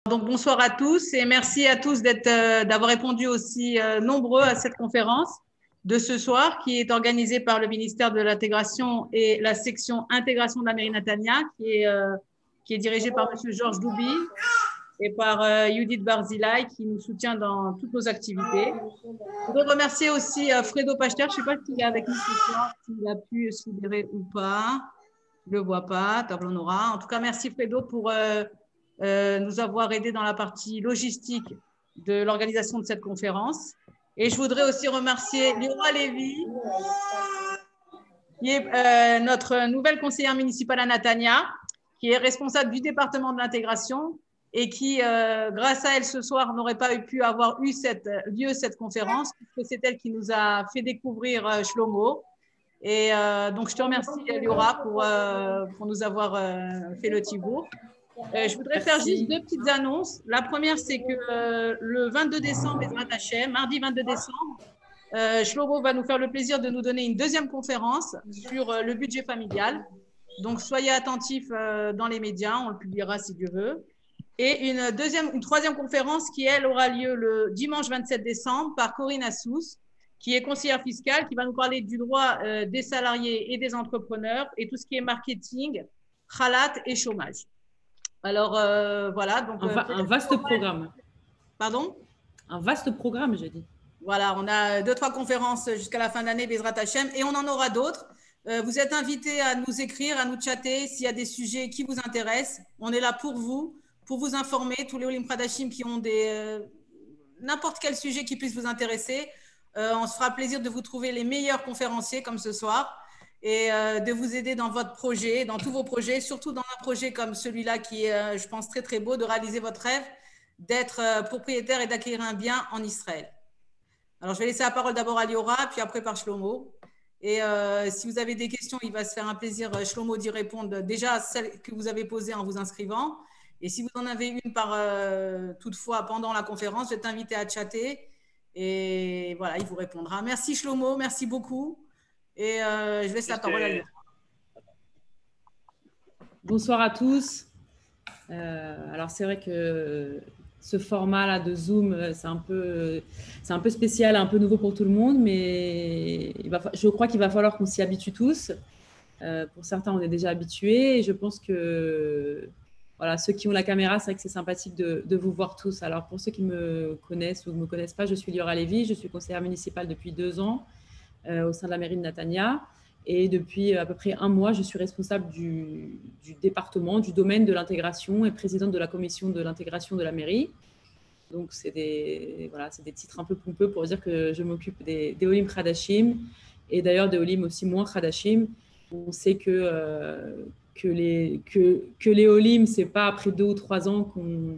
Donc, bonsoir à tous et merci à tous d'avoir répondu aussi nombreux à cette conférence de ce soir qui est organisée par le ministère de l'Intégration et la section intégration de la mairie Netanya qui est dirigée par M. Georges Doubi et par Judith Barzilai qui nous soutient dans toutes nos activités. Je voudrais remercier aussi Fredo Pachter, je ne sais pas s'il est avec nous ce soir, s'il a pu se libérer ou pas. Je ne le vois pas, table Nora. En tout cas, merci Fredo pour nous avoir aidés dans la partie logistique de l'organisation de cette conférence. Et je voudrais aussi remercier Léora Lévy, qui est notre nouvelle conseillère municipale à Netanya, qui est responsable du département de l'intégration et qui, grâce à elle ce soir, n'aurait pas pu avoir eu cette conférence, puisque c'est elle qui nous a fait découvrir Shlomo. Et donc, je te remercie, Léora, pour nous avoir fait le tibour. Je voudrais faire juste deux petites annonces. La première, c'est que le 22 décembre, mardi 22 décembre, Shlomo va nous faire le plaisir de nous donner une deuxième conférence sur le budget familial. Donc, soyez attentifs dans les médias, on le publiera si Dieu veut. Et une troisième conférence qui, elle, aura lieu le dimanche 27 décembre par Corinne Assous, qui est conseillère fiscale, qui va nous parler du droit des salariés et des entrepreneurs et tout ce qui est marketing, khalat et chômage. Alors, voilà. Donc, un vaste programme. Pardon? Un vaste programme, j'ai dit. Voilà, on a 2-3 conférences jusqu'à la fin de l'année, Bezrat Hashem, et on en aura d'autres. Vous êtes invités à nous écrire, à nous chatter s'il y a des sujets qui vous intéressent. On est là pour vous informer, tous les Olim Pradashim qui ont n'importe quel sujet qui puisse vous intéresser. On se fera plaisir de vous trouver les meilleurs conférenciers comme ce soir et de vous aider dans votre projet, dans tous vos projets, surtout dans un projet comme celui-là qui est, je pense, très, très beau, de réaliser votre rêve, d'être propriétaire et d'acquérir un bien en Israël. Alors, je vais laisser la parole d'abord à Liora, puis après par Shlomo. Et si vous avez des questions, il va se faire un plaisir, Shlomo, d'y répondre déjà à celles que vous avez posées en vous inscrivant. Et si vous en avez une toutefois pendant la conférence, je vais t'inviter à chatter. Et voilà, il vous répondra. Merci Shlomo, merci beaucoup. Et je laisse la parole à Liora. Bonsoir à tous. Alors, c'est vrai que ce format-là de Zoom, c'est un peu spécial, un peu nouveau pour tout le monde, mais je crois qu'il va falloir qu'on s'y habitue tous. Pour certains, on est déjà habitués et je pense que voilà, ceux qui ont la caméra, c'est vrai que c'est sympathique de vous voir tous. Alors, pour ceux qui me connaissent ou ne me connaissent pas, je suis Léora Lévy, je suis conseillère municipale depuis 2 ans au sein de la mairie de Netanya. Et depuis à peu près 1 mois, je suis responsable du département, du domaine de l'intégration et présidente de la commission de l'intégration de la mairie. Donc, c'est des titres un peu pompeux pour dire que je m'occupe des Olim Khadashim et d'ailleurs des Olim aussi moins Khadashim. On sait que les Olim, ce n'est pas après 2 ou 3 ans qu'on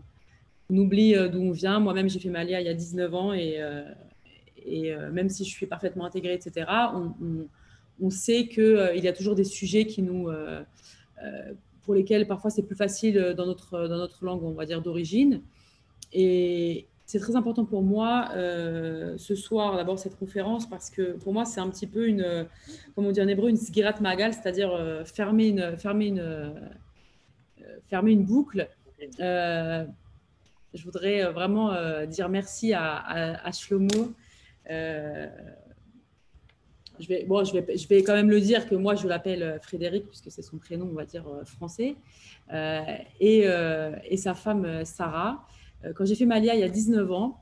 oublie d'où on vient. Moi-même, j'ai fait ma Lia il y a 19 ans et même si je suis parfaitement intégrée, etc., on sait qu'il y a toujours des sujets pour lesquels parfois c'est plus facile dans notre langue, on va dire, d'origine. Et c'est très important pour moi ce soir, d'abord, cette conférence, parce que pour moi, c'est un petit peu comme on dit en hébreu, une sgirat magal, c'est-à-dire fermer une boucle. Je voudrais vraiment dire merci à Shlomo. Je vais quand même le dire que moi, je l'appelle Frédéric, puisque c'est son prénom, on va dire, français, et sa femme, Sarah. Quand j'ai fait ma Lia il y a 19 ans,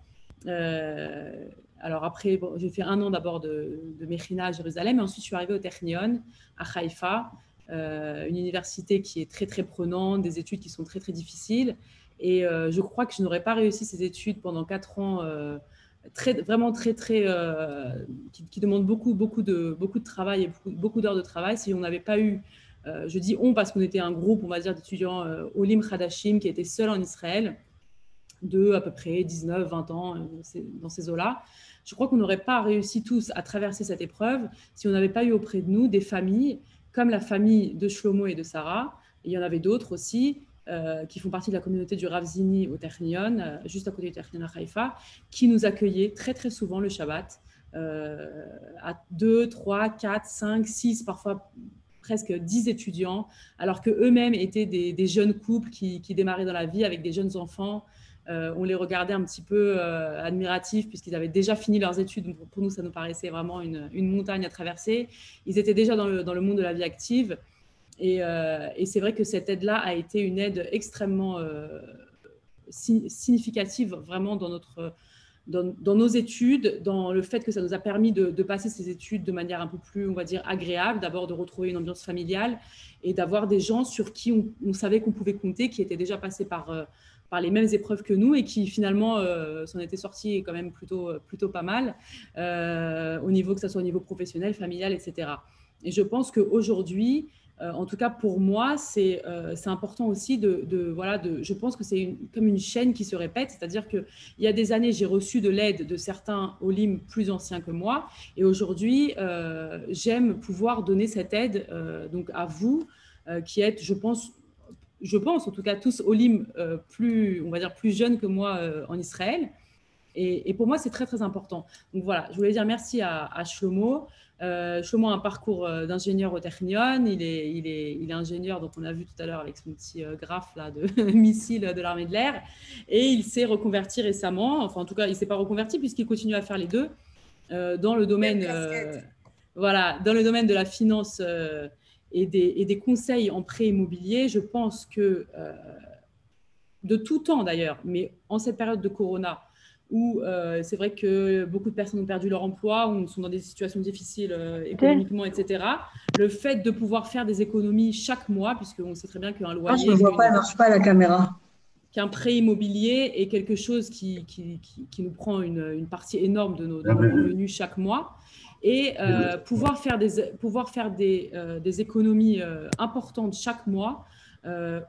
alors après, j'ai fait 1 an d'abord de Mechina à Jérusalem, et ensuite, je suis arrivée au Technion, à Haïfa, une université qui est très, très prenante, des études qui sont très, très difficiles. Et je crois que je n'aurais pas réussi ces études pendant 4 ans qui demande beaucoup de travail et beaucoup d'heures de travail si on n'avait pas eu, je dis on parce qu'on était un groupe, on va dire, d'étudiants Olim Khadashim qui étaient seuls en Israël de à peu près 19-20 ans dans ces eaux-là. Je crois qu'on n'aurait pas réussi tous à traverser cette épreuve si on n'avait pas eu auprès de nous des familles comme la famille de Shlomo et de Sarah. Et il y en avait d'autres aussi qui font partie de la communauté du Rav Zini au Technion, juste à côté du Technion à Haïfa, qui nous accueillaient très très souvent le Shabbat, à 2, 3, 4, 5, 6, parfois presque 10 étudiants, alors qu'eux-mêmes étaient des jeunes couples qui démarraient dans la vie avec des jeunes enfants. On les regardait un petit peu admiratifs puisqu'ils avaient déjà fini leurs études. Donc pour nous, ça nous paraissait vraiment une montagne à traverser. Ils étaient déjà dans le monde de la vie active. Et c'est vrai que cette aide-là a été une aide extrêmement significative vraiment dans nos études, dans le fait que ça nous a permis de passer ces études de manière un peu plus, on va dire, agréable, d'abord de retrouver une ambiance familiale et d'avoir des gens sur qui on savait qu'on pouvait compter, qui étaient déjà passés par les mêmes épreuves que nous et qui finalement s'en étaient sortis quand même plutôt pas mal, que ce soit au niveau professionnel, familial, etc. Et je pense qu'aujourd'hui, en tout cas pour moi, c'est important aussi je pense que c'est comme une chaîne qui se répète, c'est-à-dire qu'il y a des années, j'ai reçu de l'aide de certains Olim plus anciens que moi, et aujourd'hui, j'aime pouvoir donner cette aide donc à vous, qui êtes, je pense en tout cas tous Olim plus, on va dire, plus jeunes que moi en Israël. Et pour moi, c'est très, très important. Donc voilà, je voulais dire merci à Shlomo. Shlomo a un parcours d'ingénieur au Technion. Il est ingénieur, donc on a vu tout à l'heure avec son petit graphe là, de missile de l'armée de l'air. Et il s'est reconverti récemment. Enfin, en tout cas, il ne s'est pas reconverti puisqu'il continue à faire les deux dans le domaine, dans le domaine de la finance et des conseils en prêt immobilier. Je pense que de tout temps d'ailleurs, mais en cette période de Corona, où c'est vrai que beaucoup de personnes ont perdu leur emploi, ou sont dans des situations difficiles économiquement, etc. Le fait de pouvoir faire des économies chaque mois, puisqu'on sait très bien qu'un loyer, je ne vois pas, elle ne marche pas à la caméra. Qu'un prêt immobilier est quelque chose qui nous prend une partie énorme de nos revenus chaque mois. Et pouvoir faire des économies importantes chaque mois,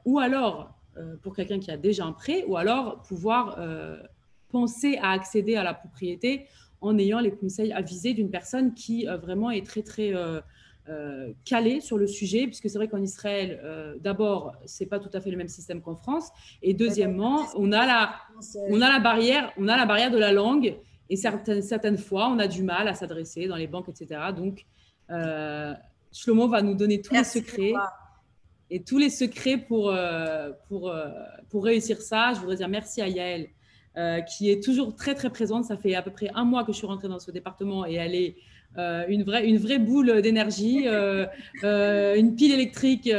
ou alors pour quelqu'un qui a déjà un prêt, ou alors pouvoir penser à accéder à la propriété en ayant les conseils avisés d'une personne qui vraiment est très, très calée sur le sujet, puisque c'est vrai qu'en Israël, d'abord, ce n'est pas tout à fait le même système qu'en France, et deuxièmement, on a la barrière de la langue, et certaines fois, on a du mal à s'adresser dans les banques, etc. Donc, Shlomo va nous donner tous les secrets. Et tous les secrets pour réussir ça. Je voudrais dire merci à Yael, qui est toujours très, très présente. Ça fait à peu près un mois que je suis rentrée dans ce département et elle est une vraie boule d'énergie, une pile électrique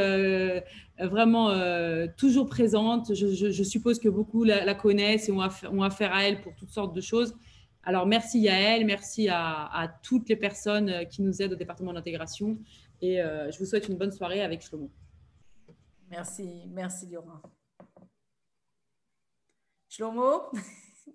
vraiment toujours présente. Je suppose que beaucoup la connaissent et ont affaire à elle pour toutes sortes de choses. Alors, merci Yael, merci à toutes les personnes qui nous aident au département d'intégration et je vous souhaite une bonne soirée avec Shlomo. Merci Liora. Shlomo,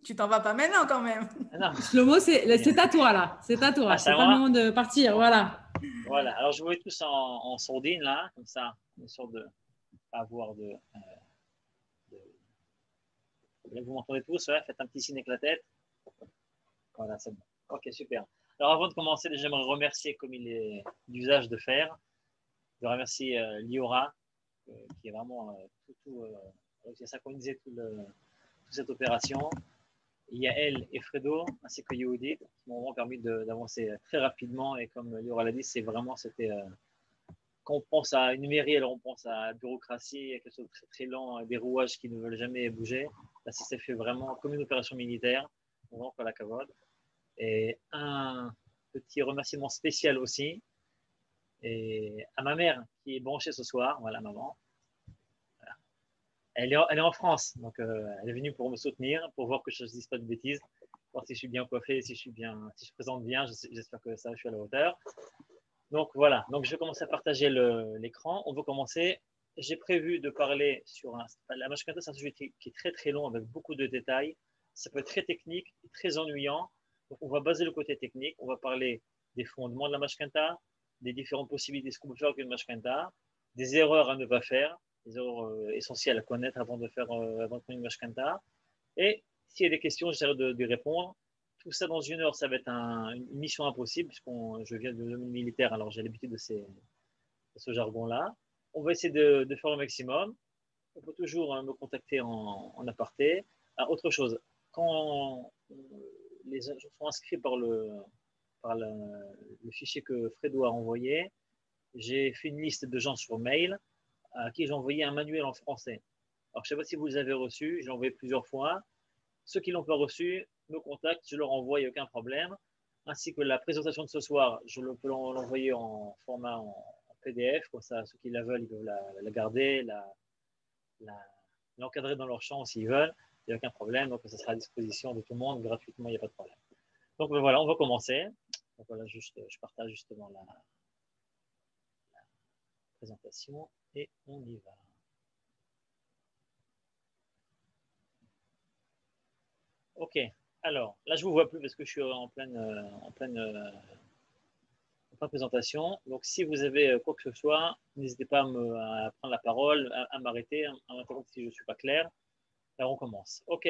tu t'en vas pas maintenant quand même. Non. Shlomo, c'est à toi là. C'est à toi. C'est pas le moment de partir. Voilà. Voilà. Alors je vous mets tous en sourdine là, comme ça, on est sûr de pas avoir de. Vous m'entendez tous, ouais, faites un petit signe avec la tête. Voilà, c'est bon. Ok, super. Alors avant de commencer, j'aimerais remercier, comme il est d'usage de faire, de remercier Liora, qui est vraiment réussi à synchroniser toute cette opération. Il y a elle et Fredo, ainsi que Yehudit, qui m'ont vraiment permis d'avancer très rapidement. Et comme Liora l'a dit, c'était quand on pense à une mairie, alors on pense à la bureaucratie, quelque chose de très très lent, des rouages qui ne veulent jamais bouger. Là, ça s'est fait vraiment comme une opération militaire, vraiment pour la cavode. Et un petit remerciement spécial aussi et à ma mère qui est branchée ce soir. Voilà, maman. Voilà. Elle est en France, donc elle est venue pour me soutenir, pour voir que je ne dise pas de bêtises, voir si je suis bien coiffé, si je présente bien. J'espère que ça, je suis à la hauteur. Donc voilà, donc je vais commencer à partager l'écran. On va commencer. J'ai prévu de parler sur la mashkanta, c'est un sujet qui est très très long avec beaucoup de détails. Ça peut être très technique, très ennuyant. Donc on va baser le côté technique. On va parler des fondements de la mashkanta, des différentes possibilités, ce qu'on peut faire avec une mashkanta, des erreurs à ne pas faire, des erreurs essentielles à connaître avant de prendre une mashkanta. Et s'il y a des questions, j'essaierai de répondre. Tout ça dans une heure, ça va être une mission impossible, puisque je viens du domaine militaire, alors j'ai l'habitude de ce jargon-là. On va essayer de faire le maximum. On peut toujours me contacter en aparté. Autre chose, quand les gens sont inscrits par le fichier que Fredo a envoyé, j'ai fait une liste de gens sur mail à qui j'ai envoyé un manuel en français. Alors, je ne sais pas si vous les avez reçus, j'ai envoyé plusieurs fois. Ceux qui ne l'ont pas reçu me contactent, je leur envoie, il n'y a aucun problème. Ainsi que la présentation de ce soir, je peux l'envoyer en format en PDF, comme ça, ceux qui la veulent, ils peuvent la garder, l'encadrer dans leur champ s'ils veulent, il n'y a aucun problème. Donc, ça sera à disposition de tout le monde gratuitement, il n'y a pas de problème. Donc, voilà, on va commencer. Donc, voilà, je partage justement la présentation et on y va. Ok, alors là, je ne vous vois plus parce que je suis en pleine présentation. Donc, si vous avez quoi que ce soit, n'hésitez pas à prendre la parole, à m'arrêter, à m'interrompre si je ne suis pas clair. Là, on commence. Ok,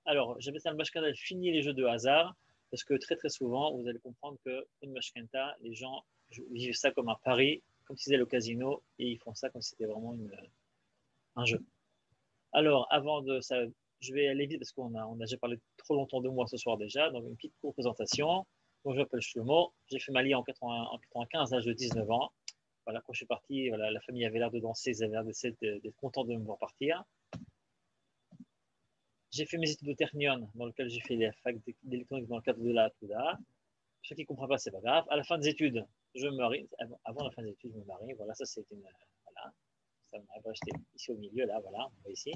alors, j'avais ça le Mashkenta, fini les jeux de hasard parce que très très souvent, vous allez comprendre qu'une Mashkenta, les gens vivent ça comme un pari, comme s'ils allaient au casino et ils font ça comme si c'était vraiment un jeu. Alors, avant de ça, je vais aller vite parce qu'on a déjà parlé trop longtemps de moi ce soir déjà. Donc, une petite courte présentation. Donc, je m'appelle Shlomo. J'ai fait Mali en 95, à l'âge de 19 ans. Voilà, quand je suis parti, voilà, la famille avait l'air de danser, ils avaient l'air d'être contents de me voir partir. J'ai fait mes études au Ternion, dans lequel j'ai fait la fac d'électronique dans le cadre de la Touda. Ceux qui ne comprennent pas, c'est pas grave. À la fin des études, je me marie. Avant la fin des études, je me marie. Voilà, ça c'est une. Voilà. Ça m'a acheté ici au milieu, là, voilà, on voit ici.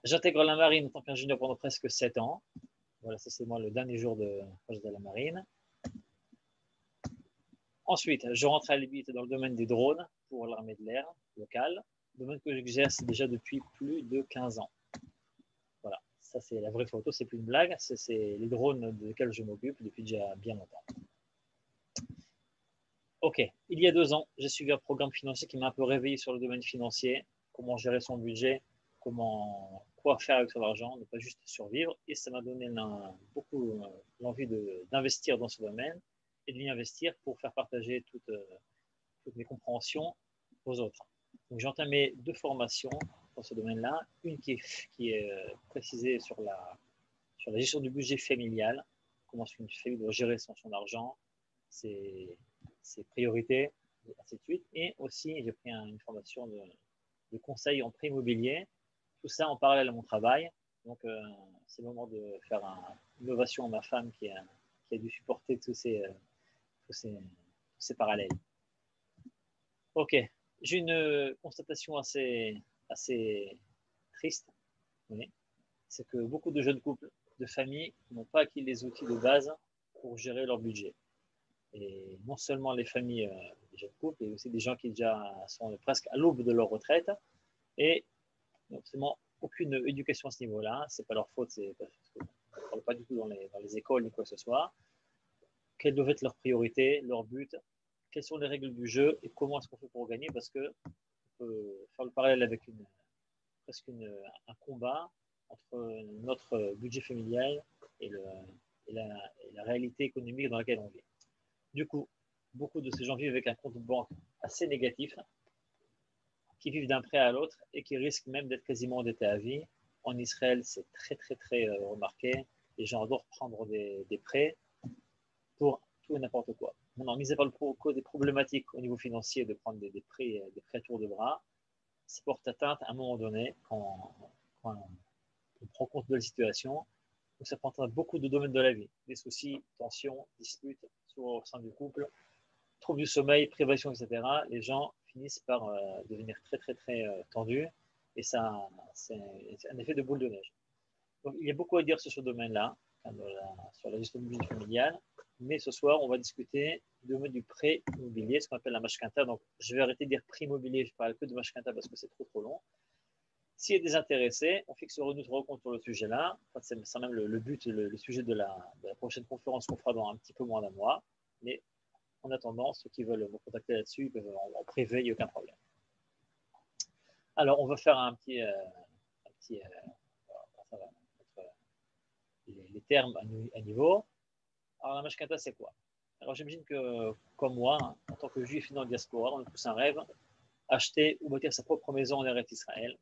J'intègre la marine en tant qu'ingénieur pendant presque 7 ans. Voilà, ça c'est moi le dernier jour de quand j'étais à la marine. Ensuite, je rentre à l'ébite dans le domaine des drones pour l'armée de l'air locale, domaine que j'exerce déjà depuis plus de 15 ans. Voilà, ça c'est la vraie photo, c'est plus une blague, c'est les drones desquels je m'occupe depuis déjà bien longtemps. Ok, il y a 2 ans, j'ai suivi un programme financier qui m'a un peu réveillé sur le domaine financier, comment gérer son budget, quoi faire avec son argent, ne pas juste survivre. Et ça m'a donné beaucoup l'envie d'investir dans ce domaine et d'y investir pour faire partager toutes mes compréhensions aux autres. Donc j'ai entamé 2 formations dans ce domaine-là, une qui est précisée sur la gestion du budget familial, comment une famille doit gérer son argent, ses priorités, et ainsi de suite. Et aussi, j'ai pris une formation de conseil en prêt immobilier, tout ça en parallèle à mon travail. Donc, c'est le moment de faire une ovation à ma femme qui a dû supporter tous ces parallèles. Ok, j'ai une constatation assez triste, oui. C'est que beaucoup de jeunes couples, de familles, n'ont pas acquis les outils de base pour gérer leur budget. Et non seulement les familles, les jeunes couples, mais aussi des gens qui déjà sont presque à l'aube de leur retraite et absolument aucune éducation à ce niveau-là. C'est pas leur faute, c'est parce qu'on ne parle pas du tout dans les écoles ni quoi que ce soit. Quelles doivent être leurs priorités, leurs buts, quelles sont les règles du jeu et comment est-ce qu'on fait pour gagner, parce que on peut faire le parallèle avec presque un combat entre notre budget familial et la réalité économique dans laquelle on vit. Du coup, beaucoup de ces gens vivent avec un compte de banque assez négatif, qui vivent d'un prêt à l'autre et qui risquent même d'être quasiment endettés à vie. En Israël, c'est très, très, très remarqué. Les gens adorent prendre des prêts pour tout et n'importe quoi. Maintenant, mis à part des problématiques au niveau financier de prendre des prêts à tour de bras, ça porte atteinte à un moment donné, quand on prend compte de la situation, où ça porte atteinte à beaucoup de domaines de la vie. Des soucis, tensions, disputes, soit au sein du couple, troubles du sommeil, privation, etc. Les gens finissent par devenir très, très, très tendus. Et ça, c'est un effet de boule de neige. Donc, il y a beaucoup à dire sur ce domaine-là, sur la gestion du budget familial. Mais ce soir, on va discuter du domaine du prêt immobilier, ce qu'on appelle la mashkenta. Donc, je vais arrêter de dire prêt immobilier, je parle que de mashkenta parce que c'est trop long. S'il y a des intéressés, on fixera une autre rencontre sur le sujet-là. Enfin, c'est même le but, le sujet de la prochaine conférence qu'on fera dans un petit peu moins d'un mois. Mais en attendant, ceux qui veulent me contacter là-dessus, ils peuvent en privé, il n'y a aucun problème. Alors, on va faire un petit ça va mettre les termes à niveau. Alors, la mashkata, c'est quoi? Alors, j'imagine que, comme moi, en tant que juif dans la diaspora, on a tous un rêve, acheter ou bâtir sa propre maison en Eretz Israël.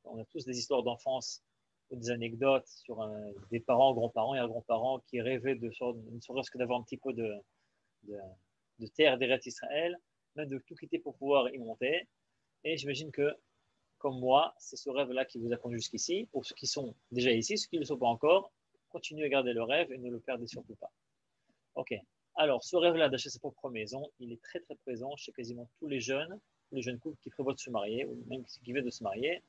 On a tous des histoires d'enfance ou des anecdotes sur des parents, grands-parents et grands-parents qui rêvaient ne serait-ce que d'avoir un petit peu de terre d'Eretz Israël, même de tout quitter pour pouvoir y monter. Et j'imagine que, comme moi, c'est ce rêve-là qui vous a conduit jusqu'ici. Pour ceux qui sont déjà ici, ceux qui ne le sont pas encore, continuez à garder le rêve et ne le perdez surtout pas. Ok. Alors, ce rêve-là d'acheter sa propre maison, il est très très présent chez quasiment tous les jeunes couples qui prévoient de se marier ou même qui viennent de se marier.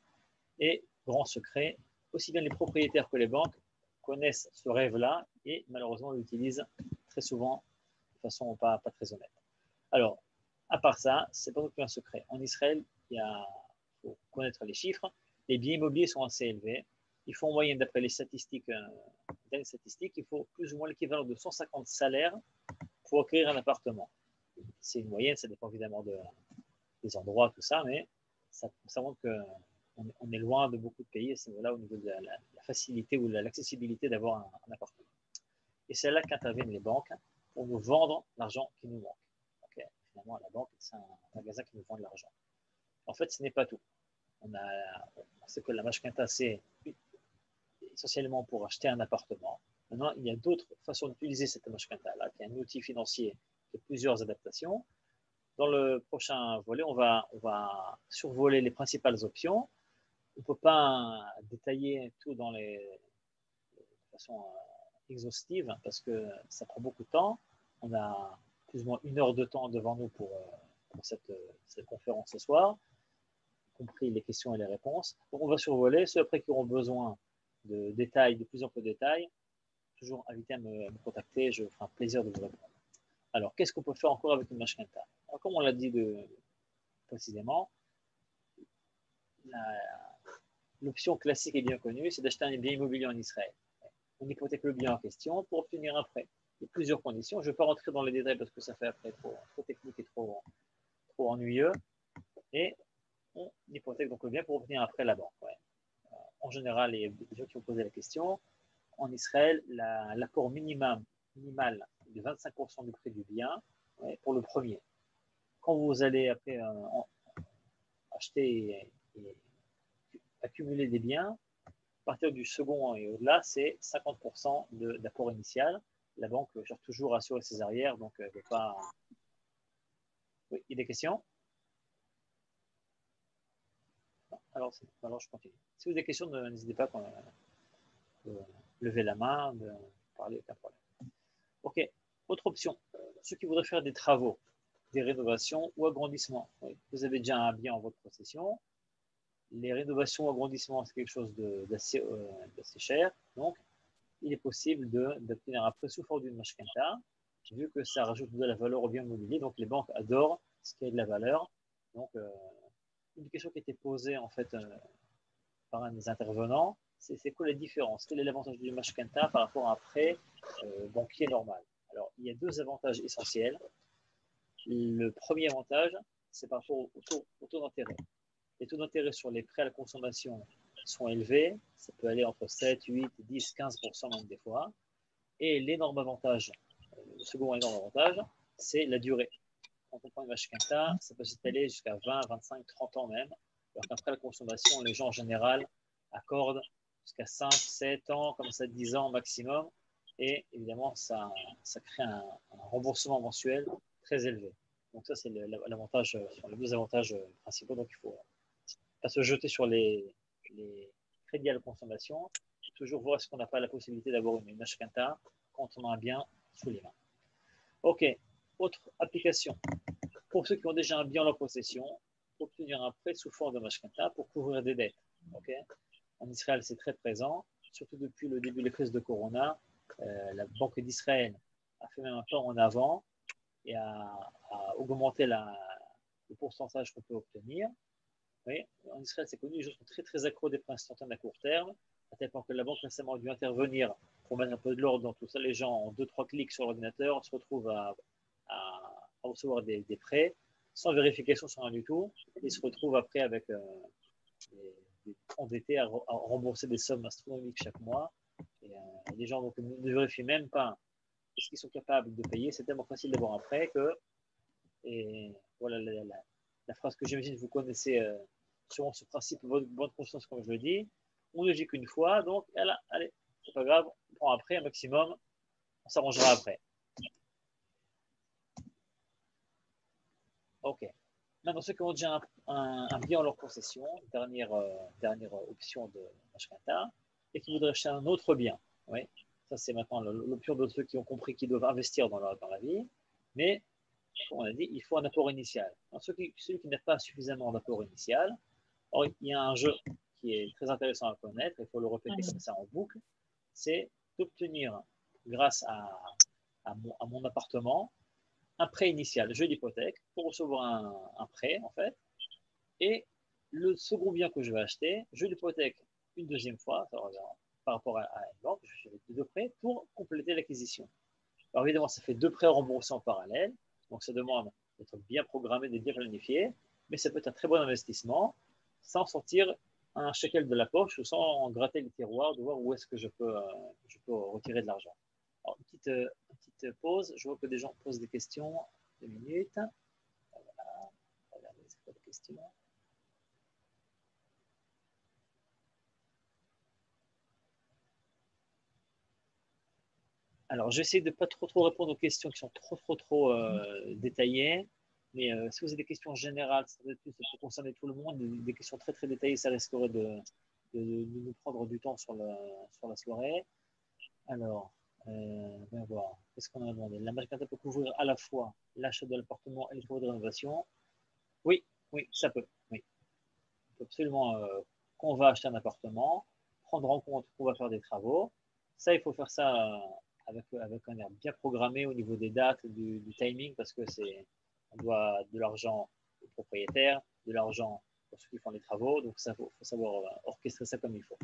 Et grand secret, aussi bien les propriétaires que les banques connaissent ce rêve-là et malheureusement l'utilisent très souvent de façon pas très honnête. Alors, à part ça, c'est pas non plus un secret. En Israël, il faut connaître les chiffres. Les biens immobiliers sont assez élevés. Il faut en moyenne, d'après les statistiques, il faut plus ou moins l'équivalent de 150 salaires pour acquérir un appartement. C'est une moyenne, ça dépend évidemment des endroits, tout ça, mais ça montre qu'on est loin de beaucoup de pays à ce niveau-là au niveau de la facilité ou de l'accessibilité d'avoir un appartement. Et c'est là qu'interviennent les banques pour nous vendre l'argent qui nous manque. Okay. Finalement, la banque, c'est un magasin qui nous vend de l'argent. En fait, ce n'est pas tout. On sait que la mashkenta, c'est essentiellement pour acheter un appartement. Maintenant, il y a d'autres façons d'utiliser cette mashkenta-là, qui est un outil financier de plusieurs adaptations. Dans le prochain volet, on va survoler les principales options. On ne peut pas détailler tout de façon exhaustive parce que ça prend beaucoup de temps. On a plus ou moins 1 heure de temps devant nous pour cette conférence ce soir, y compris les questions et les réponses. Donc, on va survoler. Ceux après qui auront besoin de détails, de plus en plus de détails, toujours invité à me contacter. Je ferai un plaisir de vous répondre. Alors, qu'est-ce qu'on peut faire encore avec une mashkenta? Comme on l'a dit précisément, l'option classique et bien connue, c'est d'acheter un bien immobilier en Israël. On hypothèque le bien en question pour obtenir un prêt. Il y a plusieurs conditions. Je ne vais pas rentrer dans les détails parce que ça fait après trop technique et trop ennuyeux. Et on hypothèque donc le bien pour obtenir un prêt à la banque. Ouais. En général, il y a des gens qui ont posé la question. En Israël, l'apport minimal est de 25% du prix du bien pour le premier. Quand vous allez après acheter et accumuler des biens, à partir du second et au-delà, c'est 50% d'apport initial. La banque cherche toujours à assurer ses arrières, donc elle ne veut pas. Oui, il y a des questions? Non, alors je continue. Si vous avez des questions, n'hésitez pas de lever la main, de parler, aucun problème. Ok, autre option. Ceux qui voudraient faire des travaux, des rénovations ou agrandissements. Oui. Vous avez déjà un bien en votre possession. Les rénovations ou agrandissements, c'est quelque chose d'assez cher. Donc, il est possible d'obtenir un prêt sous forme d'une mashkenta, vu que ça rajoute de la valeur au bien immobilier. Donc, les banques adorent ce qui a de la valeur. Donc, une question qui a été posée en fait par un des intervenants, c'est quoi la différence? Quel est l'avantage du mashkenta par rapport à un prêt banquier normal? Alors, il y a 2 avantages essentiels. Le premier avantage, c'est par rapport au taux d'intérêt. Les taux d'intérêt sur les prêts à la consommation sont élevés. Ça peut aller entre 7, 8, 10, 15% même des fois. Et l'énorme avantage, le second énorme avantage, c'est la durée. Quand on prend une mashkenta, ça peut s'étaler jusqu'à 20, 25, 30 ans même. Alors qu'après la consommation, les gens en général accordent jusqu'à 5, 7 ans, comme ça 10 ans maximum. Et évidemment, ça crée un remboursement mensuel très élevé. Donc ça, c'est l'avantage, sur les 2 avantages principaux. Donc il ne faut pas se jeter sur les crédits à la consommation. Il faut toujours voir est-ce qu'on n'a pas la possibilité d'avoir une mashkenta quand on a un bien sous les mains. Ok, autre application. Pour ceux qui ont déjà un bien en leur possession, obtenir un prêt sous forme de mashkenta pour couvrir des dettes. Okay. En Israël, c'est très présent, surtout depuis le début de la crise de Corona. La Banque d'Israël a fait même un pas en avant et a augmenté le pourcentage qu'on peut obtenir. Oui, en Israël, c'est connu, les gens sont très très accros des prêts instantanés à court terme, à tel point que la banque récemment a dû intervenir pour mettre un peu de l'ordre dans tout ça. Les gens, en 2-3 clics sur l'ordinateur, se retrouvent à recevoir des prêts sans vérification, sans rien du tout. Ils se retrouvent après avec endettés à rembourser des sommes astronomiques chaque mois. Et les gens donc, ne vérifient même pas ce qu'ils sont capables de payer. C'est tellement facile d'avoir un prêt que. Et voilà la phrase que j'imagine que vous connaissez sûrement ce principe de bonne conscience, comme je le dis. On ne vit qu'une fois, donc allez, c'est pas grave, on prend un prêt un maximum, on s'arrangera après. OK. Maintenant, ceux qui ont déjà un bien en leur possession, dernière option de Mashkata, et qui voudraient acheter un autre bien. Oui, ça c'est maintenant l'option de ceux qui ont compris qu'ils doivent investir dans la vie. Mais, comme on a dit, il faut un apport initial. Alors, celui qui n'a pas suffisamment d'apport initial, alors, il y a un jeu qui est très intéressant à connaître, il faut le répéter comme ça en boucle, c'est d'obtenir, grâce à mon appartement, un prêt initial, jeu d'hypothèque, pour recevoir un prêt, en fait. Et le second bien que je vais acheter, je l'hypothèque une deuxième fois, par rapport à une banque, je fais deux prêts pour compléter l'acquisition. Alors évidemment, ça fait deux prêts remboursés en parallèle, donc ça demande d'être bien programmé, d'être bien planifié, mais ça peut être un très bon investissement, sans sortir un shekel de la poche ou sans gratter les tiroirs, de voir où est-ce que je peux retirer de l'argent. Alors, une petite pause. Je vois que des gens posent des questions. 2 minutes. Voilà. Regardez, c'est quoi les questions? Alors, j'essaie de ne pas trop répondre aux questions qui sont trop détaillées. Mais si vous avez des questions générales, ça peut concerner tout le monde. Des questions très détaillées, ça risquerait de nous prendre du temps sur la soirée. Alors, on va voir. Qu'est-ce qu'on a demandé? La Mashkata peut couvrir à la fois l'achat de l'appartement et les travaux de rénovation. Oui, ça peut. Oui. On peut absolument, quand on va acheter un appartement, prendre en compte qu'on va faire des travaux. Ça, il faut faire ça avec un air bien programmé au niveau des dates, du timing, parce que on doit de l'argent aux propriétaires, de l'argent pour ceux qui font les travaux. Donc, ça, faut savoir orchestrer ça comme il faut.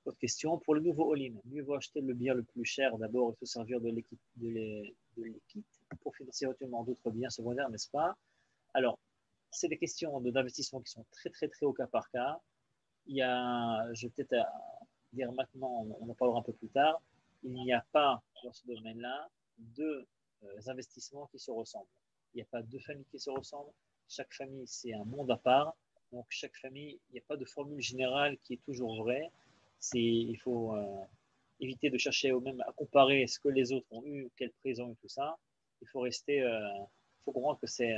Autre question, pour le nouveau all-in, mieux vaut acheter le bien le plus cher d'abord et se servir de l'équipe pour financer éventuellement d'autres biens secondaires, n'est-ce pas? Alors, c'est des questions d'investissement qui sont très au cas par cas. Je vais peut-être dire maintenant, on en parlera un peu plus tard, il n'y a pas dans ce domaine-là deux investissements qui se ressemblent. Il n'y a pas deux familles qui se ressemblent. Chaque famille, c'est un monde à part. Donc, chaque famille, il n'y a pas de formule générale qui est toujours vraie. Il faut éviter de chercher même à comparer ce que les autres ont eu, quel prix ils ont eu, tout ça. Il faut comprendre que c'est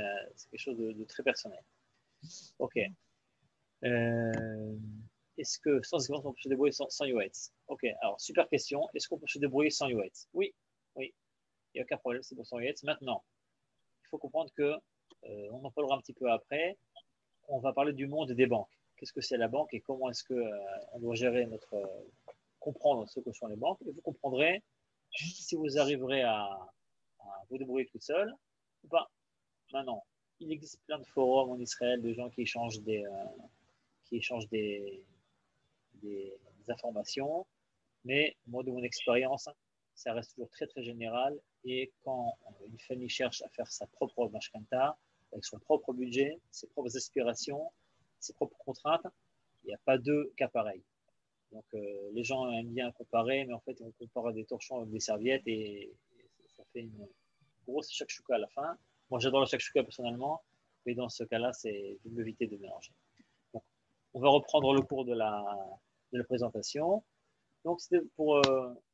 quelque chose de très personnel. Ok. Est-ce que sans expérience, on peut se débrouiller sans UX? Ok, alors super question. Est-ce qu'on peut se débrouiller sans UX? Oui, il n'y a aucun problème, c'est pour sans UX. Maintenant, il faut comprendre que, on en parlera un petit peu après, on va parler du monde des banques. Qu'est-ce que c'est la banque et comment est-ce qu'on doit gérer comprendre ce que sont les banques. Et vous comprendrez si vous arriverez à vous débrouiller tout seul ou pas. Maintenant, il existe plein de forums en Israël de gens qui échangent des informations, mais moi, de mon expérience, ça reste toujours très général. Et quand une famille cherche à faire sa propre mashkanta, avec son propre budget, ses propres aspirations, ses propres contraintes, il n'y a pas deux cas pareils. Donc, les gens aiment bien comparer, mais en fait, on compare des torchons avec des serviettes et ça fait une grosse shakshuka à la fin. Moi, j'adore le shakshuka personnellement, mais dans ce cas-là, c'est de m'éviter de mélanger. Donc, on va reprendre le cours de la présentation. Donc, c'était pour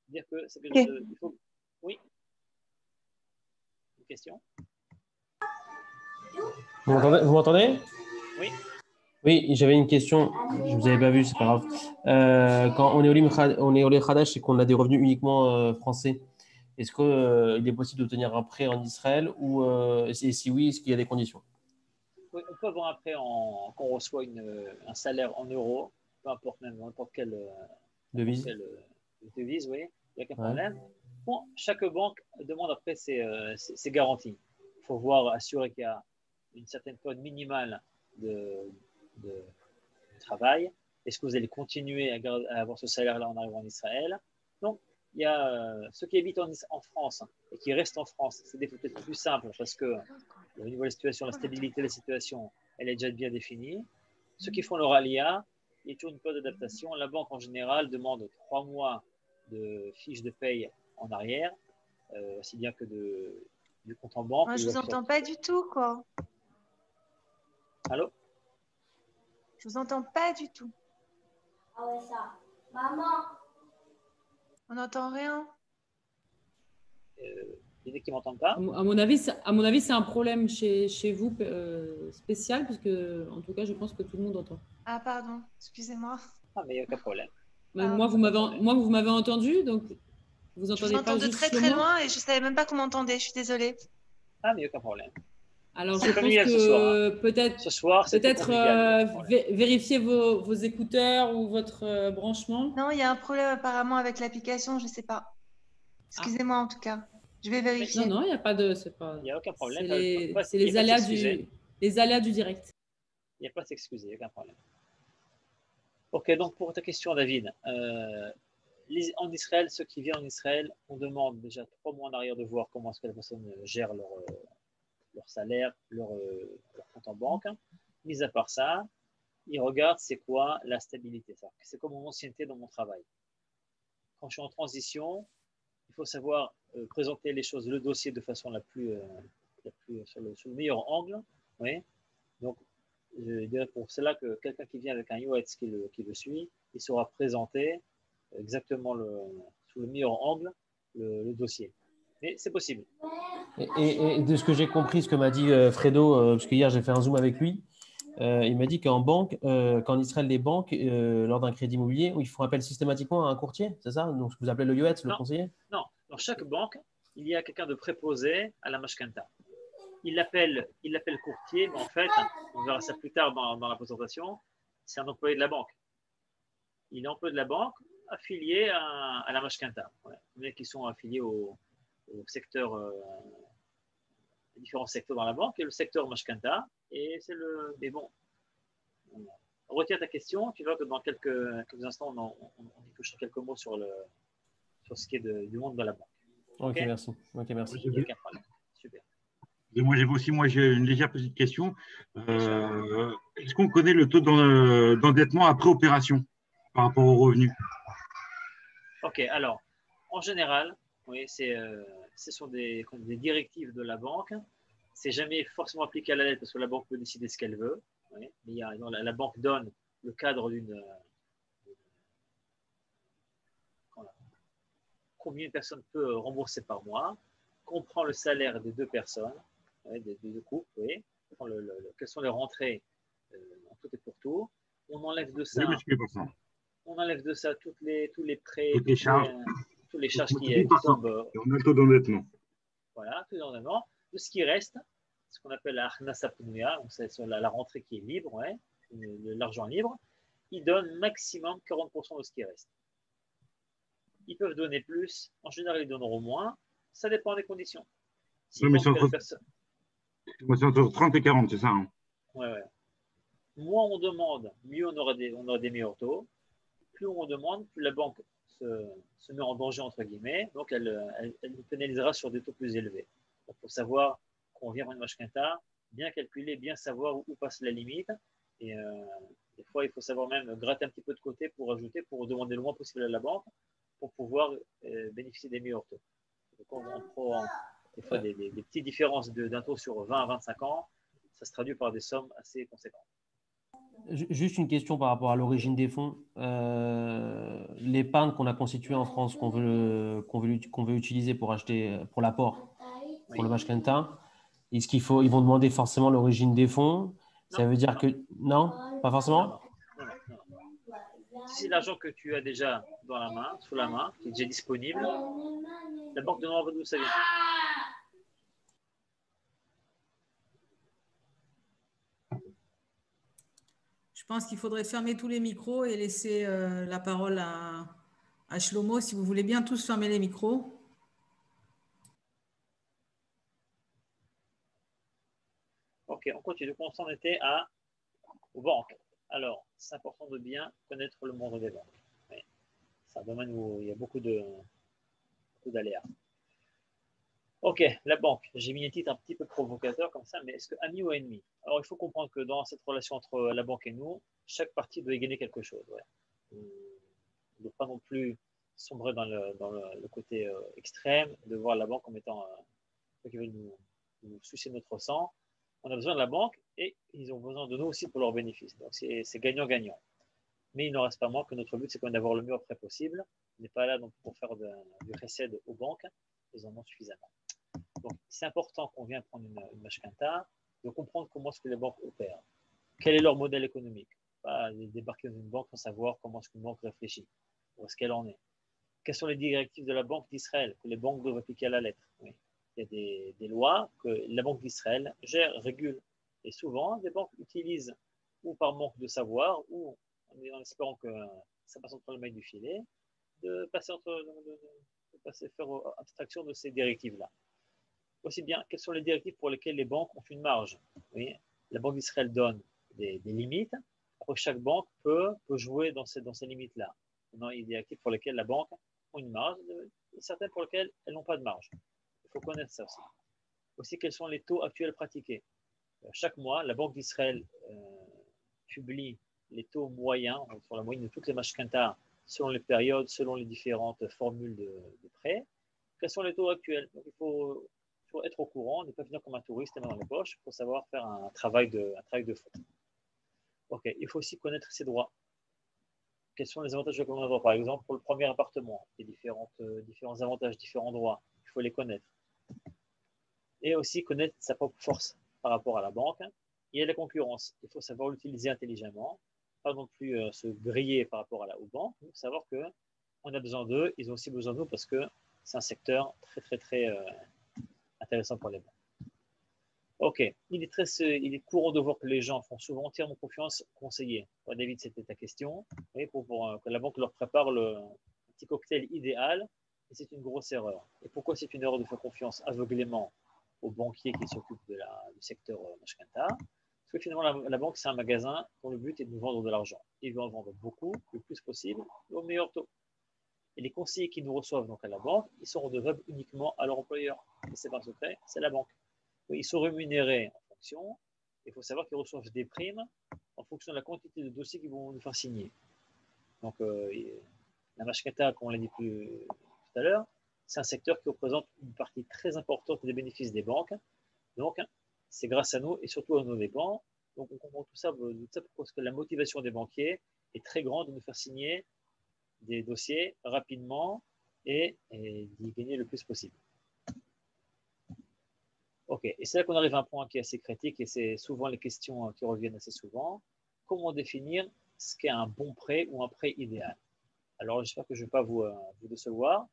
dire que c'est quelque chose il faut... Oui. Une question? Vous m'entendez? Oui. Oui, j'avais une question. Je ne vous avais pas vu, c'est pas grave. Quand on est au Khadash et qu'on a des revenus uniquement français, est-ce qu'il est possible d'obtenir un prêt en Israël ou et si oui, est-ce qu'il y a des conditions? Oui, on peut avoir un prêt quand on reçoit un salaire en euros, peu importe même n'importe quelle Devise? devise, oui, il n'y a aucun Ouais. problème. Bon, chaque banque demande après ses garanties. Il faut assurer qu'il y a une certaine quote minimale de travail. Est-ce que vous allez continuer à avoir ce salaire-là en arrivant en Israël? Donc, il y a ceux qui habitent en France et qui restent en France. C'est peut-être plus simple parce que au niveau de la situation, la stabilité de la situation, elle est déjà bien définie. Ceux qui font leur alia, il y a toujours une période d'adaptation. La banque, en général, demande 3 mois de fiches de paye en arrière, aussi bien que du compte en banque. Moi, je vous entends pas du tout, quoi. Allô? Je vous entends pas du tout. Ah ouais, ça. Maman. On n'entend rien. Il y en a qui ne m'entendent pas. À mon avis, c'est un problème chez vous spécial, parce que, en tout cas, je pense que tout le monde entend. Ah, pardon, excusez-moi. Ah, mais il n'y a aucun problème. Mais Ah. moi, vous m'avez entendu, donc vous Je vous entendez pas entends de juste très très Shlomo. loin et je ne savais même pas qu'on m'entendait. Je suis désolée. Ah, mais il n'y a aucun problème. Alors, C'est je pense convivial ce que peut-être Ce soir, c'était convivial. vérifier vos écouteurs ou votre branchement. Non, il y a un problème apparemment avec l'application, je ne sais pas. Excusez-moi en tout cas. Je vais vérifier. Non, il n'y a pas de. Il n'y a aucun problème. C'est les aléas du direct. Il n'y a pas à s'excuser, il n'y a aucun problème. Ok, donc pour ta question, David, en Israël, ceux qui viennent en Israël, on demande déjà 3 mois en arrière de voir comment est-ce que la personne gère leur salaire, leur compte en banque. Mis à part ça, ils regardent c'est quoi la stabilité. C'est comme mon ancienneté dans mon travail. Quand je suis en transition, il faut savoir présenter les choses, le dossier de façon sur le meilleur angle. Oui. Donc, je dirais pour cela que quelqu'un qui vient avec un UX qui le suit, il saura présenter exactement sous le meilleur angle le dossier. Mais c'est possible. Et de ce que j'ai compris, ce que m'a dit Fredo, parce que hier j'ai fait un Zoom avec lui, il m'a dit qu'en banque, qu'en Israël, les banques, lors d'un crédit immobilier, ils font appel systématiquement à un courtier, c'est ça? Donc ce que vous appelez le UX, le conseiller? Non, dans chaque banque, il y a quelqu'un de préposé à la mashkanta. Il l'appelle courtier, mais en fait, on verra ça plus tard dans la présentation, c'est un employé de la banque. Il est employé de la banque affilié à la mashkanta. Ouais. Il y en a qui sont affiliés au secteur, différents secteurs dans la banque, et le secteur mashkanta, et c'est le. Mais bon, on retient ta question, tu vois que dans quelques instants, on y touchera quelques mots sur ce qui est du monde de la banque. Ok, merci. Okay, merci. Il n'y a aucun problème. Super. Et moi, j'ai une légère petite question. Est-ce qu'on connaît le taux d'endettement après opération par rapport aux revenus? Ok, alors, en général, oui, ce sont des directives de la banque. C'est jamais forcément appliqué à la lettre parce que la banque peut décider ce qu'elle veut. Oui, mais la banque donne le cadre combien une personne peut rembourser par mois, comprend le salaire des 2 personnes, des 2 couples, oui, quelles sont les rentrées en tout et pour tout. On enlève de ça, on enlève de ça tous les prêts, toutes les charges qui tombent. On a le taux d'endettement. Voilà, tout d'endettement. De ce qui reste, ce qu'on appelle la Achnasa Pnouya, donc c'est la rentrée qui est libre, ouais, l'argent libre, ils donnent maximum 40% de ce qui reste. Ils peuvent donner plus, en général ils donneront moins, ça dépend des conditions. Si mais c'est entre 30 et 40, c'est ça, hein? Ouais. Moins on demande, mieux on aura des meilleurs taux. Plus on demande, plus la banque se met en danger, entre guillemets, donc elle nous pénalisera sur des taux plus élevés. Donc, pour savoir qu'on vient en mashkenta, bien calculer, bien savoir où passe la limite. Et des fois, il faut savoir même gratter un petit peu de côté pour ajouter, pour demander le moins possible à la banque, pour pouvoir bénéficier des meilleurs taux. Donc, on prend des fois des petites différences d'un taux sur 20 à 25 ans, ça se traduit par des sommes assez conséquentes. Juste une question par rapport à l'origine des fonds. L'épargne qu'on a constituée en France, qu'on veut utiliser pour acheter, pour l'apport, pour le mashkenta, est-ce ils vont demander forcément l'origine des fonds? Ça veut dire que non, pas forcément? Non. Si c'est l'argent que tu as déjà sous la main, qui est déjà disponible, la banque demandera d'où ça vient. Je pense qu'il faudrait fermer tous les micros et laisser la parole à Shlomo. Si vous voulez bien tous fermer les micros. Ok, on continue. On s'en était aux banques. Alors, c'est important de bien connaître le monde des banques. Oui. C'est un domaine où il y a beaucoup d'aléas. Ok, la banque. J'ai mis un titre un petit peu provocateur comme ça, mais est-ce que ami ou ennemi? Alors, il faut comprendre que dans cette relation entre la banque et nous, chaque partie doit y gagner quelque chose. Ouais. On ne doit pas non plus sombrer dans le côté extrême, de voir la banque comme étant qui veut nous sucer notre sang. On a besoin de la banque et ils ont besoin de nous aussi pour leurs bénéfices. Donc, c'est gagnant-gagnant. Mais il n'en reste pas moins que notre but, c'est quand même d'avoir le mieux après possible. On n'est pas là donc pour faire du recède aux banques. Ils en ont suffisamment. Donc, c'est important qu'on vienne prendre une mashkanta, de comprendre comment est-ce que les banques opèrent. Quel est leur modèle économique? Pas débarquer dans une banque sans savoir comment est-ce qu'une banque réfléchit, où est-ce qu'elle en est. Quelles sont les directives de la Banque d'Israël que les banques doivent appliquer à la lettre? Oui. Il y a des lois que la Banque d'Israël gère, régule. Et souvent, des banques utilisent, ou par manque de savoir, ou en espérant que ça passe entre les mailles du filet, de faire abstraction de ces directives-là. Aussi bien, quelles sont les directives pour lesquelles les banques ont une marge? Oui. La Banque d'Israël donne des limites. Après, chaque banque peut jouer dans ces limites-là. Il y a des directives pour lesquelles la banque a une marge, et certaines pour lesquelles elles n'ont pas de marge. Il faut connaître ça aussi. Aussi, quels sont les taux actuels pratiqués? Chaque mois, la Banque d'Israël publie les taux moyens, sur la moyenne de toutes les mashkanta, selon les périodes, selon les différentes formules de prêt. Quels sont les taux actuels? Donc, il faut être au courant, ne pas venir comme un touriste, les mains dans les poches, pour savoir faire un travail de fond. Ok, il faut aussi connaître ses droits. Quels sont les avantages de commun droit? Par exemple, pour le premier appartement, il y a différents avantages, différents droits. Il faut les connaître. Et aussi connaître sa propre force par rapport à la banque. Il y a la concurrence. Il faut savoir l'utiliser intelligemment, pas non plus se griller par rapport aux banques. Il faut savoir qu'on a besoin d'eux, ils ont aussi besoin de nous parce que c'est un secteur très intéressant pour les banques. Ok, il est courant de voir que les gens font souvent entièrement confiance aux conseillers. David, c'était ta question. Oui, pour que la banque leur prépare le petit cocktail idéal, et c'est une grosse erreur. Et pourquoi c'est une erreur de faire confiance aveuglément aux banquiers qui s'occupent du secteur mashkanta? Parce que finalement, la banque, c'est un magasin dont le but est de nous vendre de l'argent. Ils veulent en vendre beaucoup, le plus possible, au meilleur taux. Et les conseillers qui nous reçoivent donc à la banque, ils sont redevables uniquement à leur employeur. Et c'est pas un secret, c'est la banque. Ils sont rémunérés en fonction. Il faut savoir qu'ils reçoivent des primes en fonction de la quantité de dossiers qu'ils vont nous faire signer. Donc, la mashkata, comme on l'a dit tout à l'heure, c'est un secteur qui représente une partie très importante des bénéfices des banques. Donc, c'est grâce à nous et surtout à nos dépens. Donc, on comprend tout ça parce que la motivation des banquiers est très grande de nous faire signer des dossiers rapidement et d'y gagner le plus possible. Ok, et c'est là qu'on arrive à un point qui est assez critique et c'est souvent les questions qui reviennent assez souvent. Comment définir ce qu'est un bon prêt ou un prêt idéal? Alors, j'espère que je ne vais pas vous décevoir,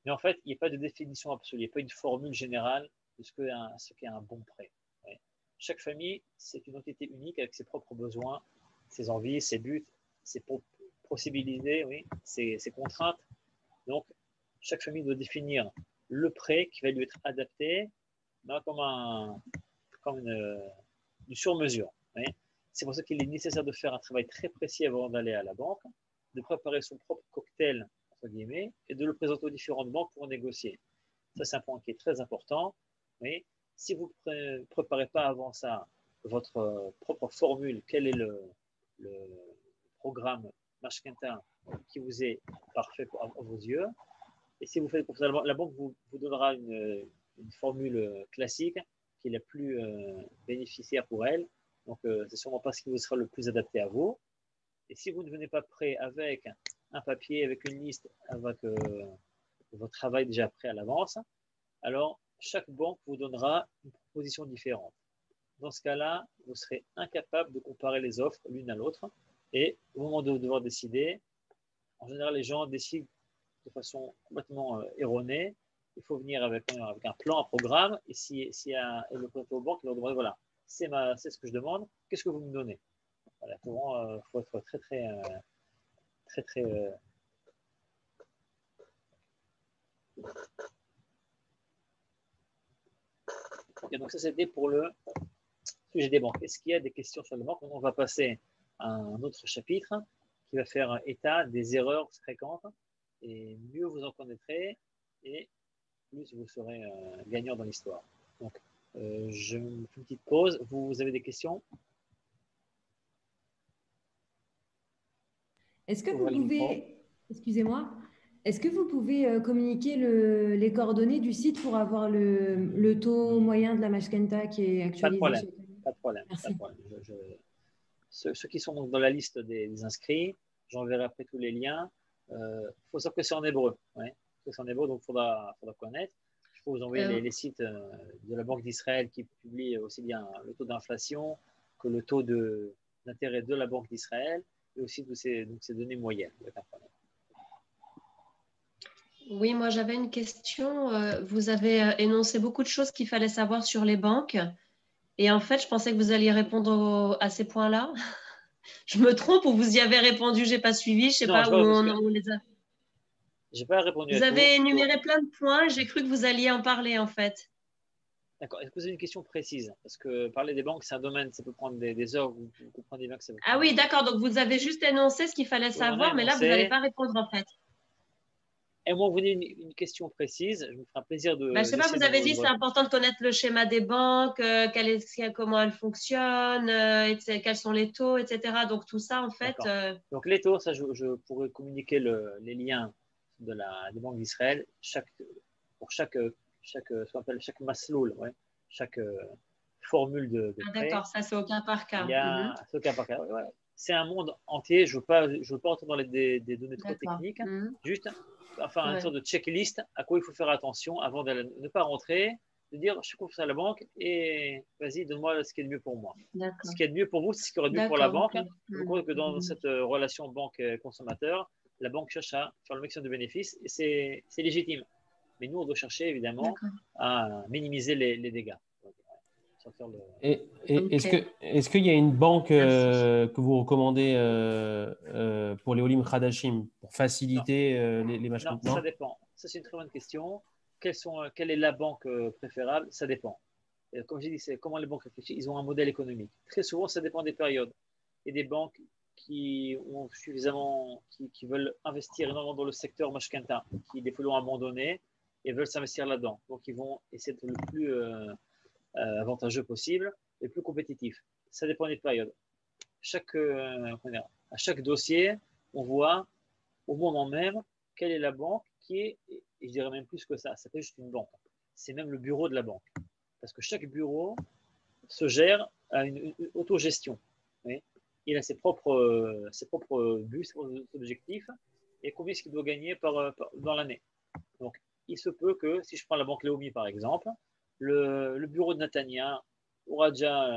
mais en fait, il n'y a pas de définition absolue, il n'y a pas une formule générale de ce qu'est un bon prêt. Ouais. Chaque famille, c'est une entité unique avec ses propres besoins, ses envies, ses buts, ses possibilités, oui, ses contraintes. Donc, chaque famille doit définir le prêt qui va lui être adapté comme une sur-mesure. Oui. C'est pour ça qu'il est nécessaire de faire un travail très précis avant d'aller à la banque, de préparer son propre cocktail, entre guillemets, et de le présenter aux différentes banques pour négocier. Ça, c'est un point qui est très important. Oui. Si vous ne préparez pas avant ça votre propre formule, quel est le programme mashkenta qui vous est parfait à vos yeux, et si vous faites pour ça, la banque vous donnera une formule classique qui est la plus bénéficiaire pour elle. Donc, c'est sûrement pas ce qui vous sera le plus adapté à vous. Et si vous ne venez pas prêt avec un papier, avec une liste, avec votre travail déjà prêt à l'avance, alors chaque banque vous donnera une proposition différente. Dans ce cas-là, vous serez incapable de comparer les offres l'une à l'autre. Et au moment de devoir décider, en général, les gens décident de façon complètement erronée. Il faut venir avec un plan, un programme. Et si le président aux banques, il leur demande voilà, c'est ce que je demande, qu'est-ce que vous me donnez? Voilà, il faut être très. Et donc, ça, c'était pour le sujet des banques. Est-ce qu'il y a des questions sur les banques? On va passer à un autre chapitre qui va faire état des erreurs fréquentes. Et mieux vous en connaîtrez, et plus vous serez gagnant dans l'histoire. Donc, je me fais une petite pause. Vous avez des questions? Est-ce que vous pouvez, excusez-moi, est-ce que vous pouvez communiquer les coordonnées du site pour avoir le taux moyen de la mashkenta qui est actualisé? Pas de problème. Merci. Pas de problème. Ceux qui sont donc dans la liste des inscrits, j'enverrai après tous les liens. Il faut savoir que c'est en hébreu. Ouais. C'est en hébreu, donc il faudra connaître. peux vous envoyer les sites de la Banque d'Israël qui publient aussi bien le taux d'inflation que le taux d'intérêt de la Banque d'Israël et aussi de ces données moyennes. Oui, moi j'avais une question. Vous avez énoncé beaucoup de choses qu'il fallait savoir sur les banques. Et en fait, je pensais que vous alliez répondre à ces points-là. Je me trompe ou vous y avez répondu, j'ai pas suivi, je sais pas où on les a. J'ai pas répondu vous à avez tout. énuméré plein de points, j'ai cru que vous alliez en parler en fait. D'accord. Est-ce que vous avez une question précise? Parce que parler des banques, c'est un domaine, ça peut prendre des heures, vous comprenez bien que ça peut Ah oui, d'accord, donc vous avez juste énoncé ce qu'il fallait savoir, mais là, vous n'allez pas répondre en fait. Et moi, vous avez une question précise, je me ferai un plaisir de. Je ne sais pas, vous avez dit c'est important de connaître le schéma des banques, comment elles fonctionnent, quels sont les taux, etc. Donc tout ça, en fait. Donc les taux, ça, je pourrais communiquer les liens des banques d'Israël pour chaque ce qu'on appelle chaque masloul, chaque formule de prêt. D'accord, ça c'est au cas par cas. Il y a au cas par cas. Ouais. C'est un monde entier. Je veux pas rentrer dans des données trop techniques. Juste une sorte de checklist à quoi il faut faire attention avant de ne pas rentrer, de dire je suis confiant à la banque et vas-y, donne-moi ce qui est de mieux pour moi. Ce qui est de mieux pour vous, c'est ce qui est de mieux pour la banque. Je crois que dans cette relation banque-consommateur, la banque cherche à faire le maximum de bénéfices et c'est légitime. Mais nous, on doit chercher évidemment à minimiser les dégâts. Est-ce qu'il y a une banque que vous recommandez pour les Olim Khadashim pour faciliter les matchs? Non, ça dépend. Ça, c'est une très bonne question. Quelle est la banque préférable? Ça dépend. Et comme j'ai dit, c'est comment les banques réfléchissent. Ils ont un modèle économique. Très souvent, ça dépend des périodes. Et des banques qui ont suffisamment, qui veulent investir énormément dans le secteur mashkenta, qui des fois l'ont abandonné et veulent s'investir là-dedans. Donc, ils vont essayer d'être le plus avantageux possible et plus compétitif. Ça dépend des périodes. À chaque dossier, on voit au moment même quelle est la banque qui est, et je dirais même plus que ça, c'est pas juste une banque, c'est même le bureau de la banque. Parce que chaque bureau se gère à une autogestion. Oui. Il a ses propres buts, ses propres objectifs et combien est-ce qu'il doit gagner dans l'année. Donc, il se peut que, si je prends la banque Leumi par exemple, le bureau de Netanya aura déjà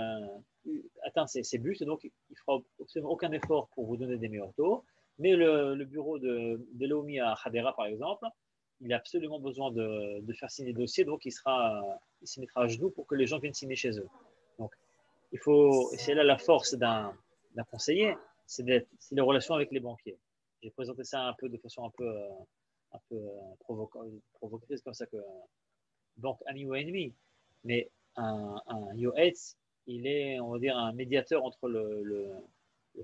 atteint ses buts, donc il ne fera absolument aucun effort pour vous donner des meilleurs taux. Mais le bureau de Leumi à Hadera, par exemple, il a absolument besoin de faire signer des dossiers, donc il se mettra à genoux pour que les gens viennent signer chez eux. Donc, c'est là la force d'un conseiller, c'est les relations avec les banquiers. J'ai présenté ça un peu de façon un peu provocatrice, comme ça que banque ami ou ennemi, mais un Yoetz, il est, on va dire, un médiateur entre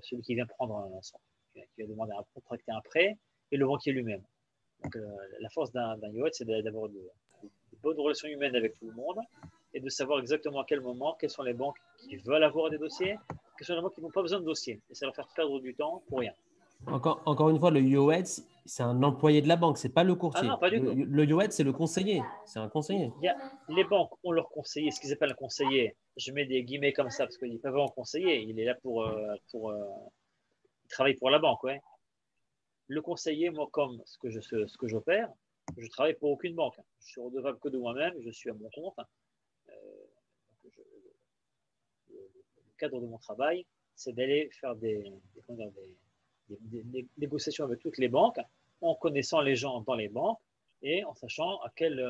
celui qui vient qui va demander à contracter un prêt et le banquier lui-même. Donc, la force d'un Yoetz, c'est d'avoir de bonnes relations humaines avec tout le monde et de savoir exactement à quel moment, quelles sont les banques qui veulent avoir des dossiers, quelles sont les banques qui n'ont pas besoin de dossiers. Et ça va faire perdre du temps pour rien. Encore une fois, le Yoetz, c'est un employé de la banque, c'est pas le courtier. Ah non, pas du tout. Le Yoetz, c'est le conseiller. C'est un conseiller. Les banques ont leur conseiller, ce qu'ils appellent un conseiller. Je mets des guillemets comme ça parce qu'il n'est pas vraiment conseiller. Il est là il travaille pour la banque. Ouais. Le conseiller, moi, comme ce que j'opère, je travaille pour aucune banque. Je suis redevable que de moi-même. Je suis à mon compte. Le cadre de mon travail, c'est d'aller faire des négociations avec toutes les banques en connaissant les gens dans les banques et en sachant à quel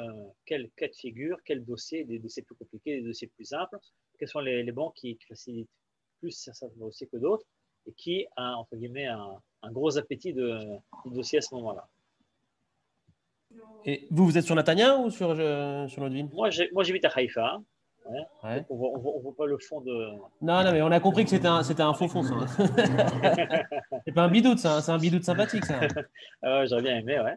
cas de figure, quel dossier, des dossiers plus compliqués, des dossiers plus simples, quelles sont les banques qui facilitent plus certains dossiers que d'autres et qui a, entre guillemets, un gros appétit de dossier à ce moment-là. Et vous êtes sur Netanya ou sur notre ville? Moi, j'habite à Haïfa. Ouais. On voit pas le fond de. Non, mais on a compris que c'était un faux fond, ça. C'est pas un bidoute, ça. C'est un bidoute sympathique, ça. J'aurais bien aimé, ouais.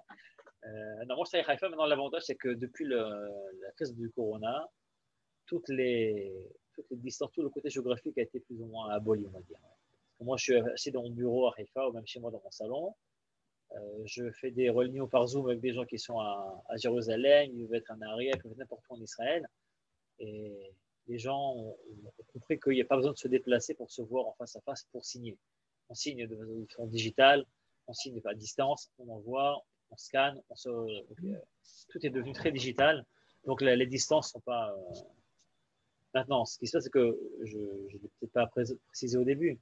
Non, moi, je suis à Haïfa. Maintenant, l'avantage, c'est que depuis la crise du corona, toutes les distances, tout le côté géographique a été plus ou moins aboli, on va dire. Moi, je suis assis dans mon bureau à Haïfa, ou même chez moi dans mon salon. Je fais des réunions par Zoom avec des gens qui sont à Jérusalem, ils peuvent être en Ariel, ils peuvent être n'importe où en Israël. Et les gens ont compris qu'il n'y a pas besoin de se déplacer pour se voir en face à face pour signer. On signe de façon digitale, on signe à distance, on envoie, on scanne, tout est devenu très digital. Donc, les distances ne sont pas… Maintenant, ce qui se passe, c'est que je ne l'ai peut-être pas précisé au début.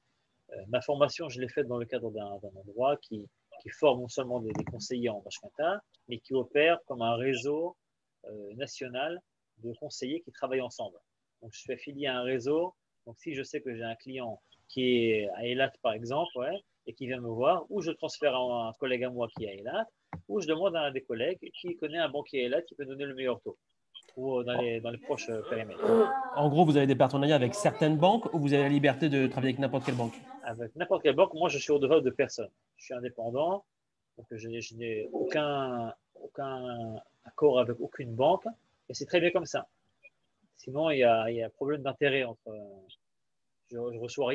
Ma formation, je l'ai faite dans le cadre d'un endroit qui forme non seulement des conseillers en Bashkanta, mais qui opère comme un réseau national de conseillers qui travaillent ensemble. Donc, je suis affilié à un réseau. Donc, si je sais que j'ai un client qui est à Eilat, par exemple, ouais, et qui vient me voir, ou je transfère à un collègue à moi qui est à Eilat, ou je demande à un des collègues qui connaît un banquier à Eilat qui peut donner le meilleur taux, ou dans les proches périmètres. En gros, vous avez des partenariats avec certaines banques ou vous avez la liberté de travailler avec n'importe quelle banque? Avec n'importe quelle banque, moi je suis au-devant de personne. Je suis indépendant, donc je n'ai aucun accord avec aucune banque, et c'est très bien comme ça. Sinon, il y a un problème d'intérêt entre. Je reçois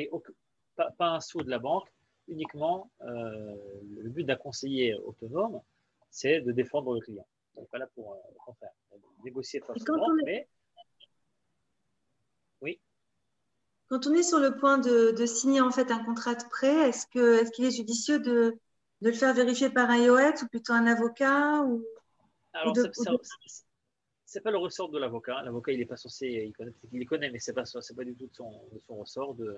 pas un sou de la banque, uniquement le but d'un conseiller autonome, c'est de défendre le client. Donc pas là pour au contraire, négocier face aux banques, mais oui. Quand on est sur le point de signer en fait un contrat de prêt, est-ce qu'il est judicieux de le faire vérifier par un IOET ou plutôt un avocat Alors, c'est pas le ressort de l'avocat. L'avocat, il n'est pas censé, il les connaît, mais c'est pas du tout de son ressort de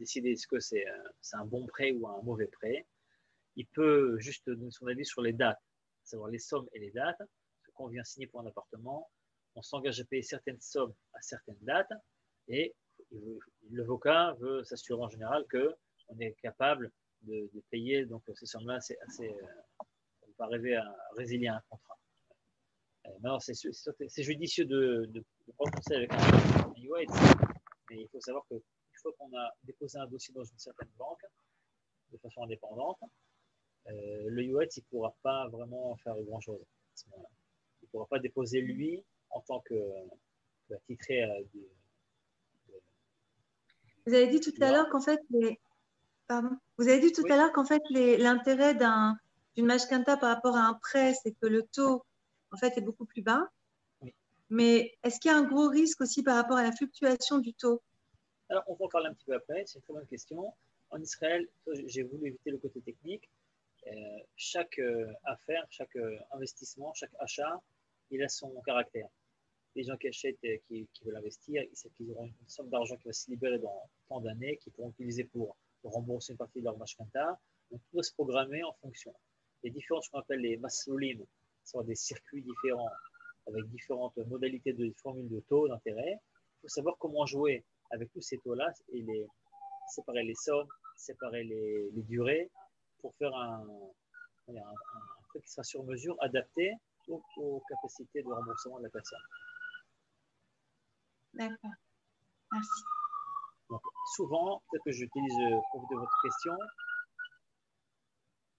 décider est-ce que c'est un bon prêt ou un mauvais prêt. Il peut juste donner son avis sur les dates, savoir les sommes et les dates. Quand on vient signer pour un appartement, on s'engage à payer certaines sommes à certaines dates, et l'avocat veut s'assurer en général qu'on est capable de payer donc ces sommes-là. On va arriver à résilier un contrat. Maintenant, c'est judicieux de renoncer avec un UAID, mais il faut savoir qu'une fois qu'on a déposé un dossier dans une certaine banque de façon indépendante, le UAID il ne pourra pas vraiment faire grand-chose à ce moment-là. Il ne pourra pas déposer lui en tant qu'attitré Vous avez dit tout à l'heure qu'en fait l'intérêt d'une mashkanta par rapport à un prêt, c'est que le taux en fait est beaucoup plus bas. Oui. Mais est-ce qu'il y a un gros risque aussi par rapport à la fluctuation du taux? Alors, on va en parler un petit peu après. C'est une très bonne question. En Israël, j'ai voulu éviter le côté technique. Chaque affaire, chaque investissement, chaque achat, il a son caractère. Les gens qui achètent, qui veulent investir, ils savent qu'ils auront une somme d'argent qui va se libérer dans tant d'années, qu'ils pourront utiliser pour rembourser une partie de leur mashkanta. Donc, tout doit se programmer en fonction. Les différents, ce qu'on appelle les masloulim, sont des circuits différents avec différentes modalités de formules de taux d'intérêt. Il faut savoir comment jouer avec tous ces taux-là et séparer les sommes, séparer les durées pour faire un truc qui sera sur mesure, adapté aux capacités de remboursement de la personne. D'accord. Merci. Donc, souvent, peut-être que j'utilise pour de votre question,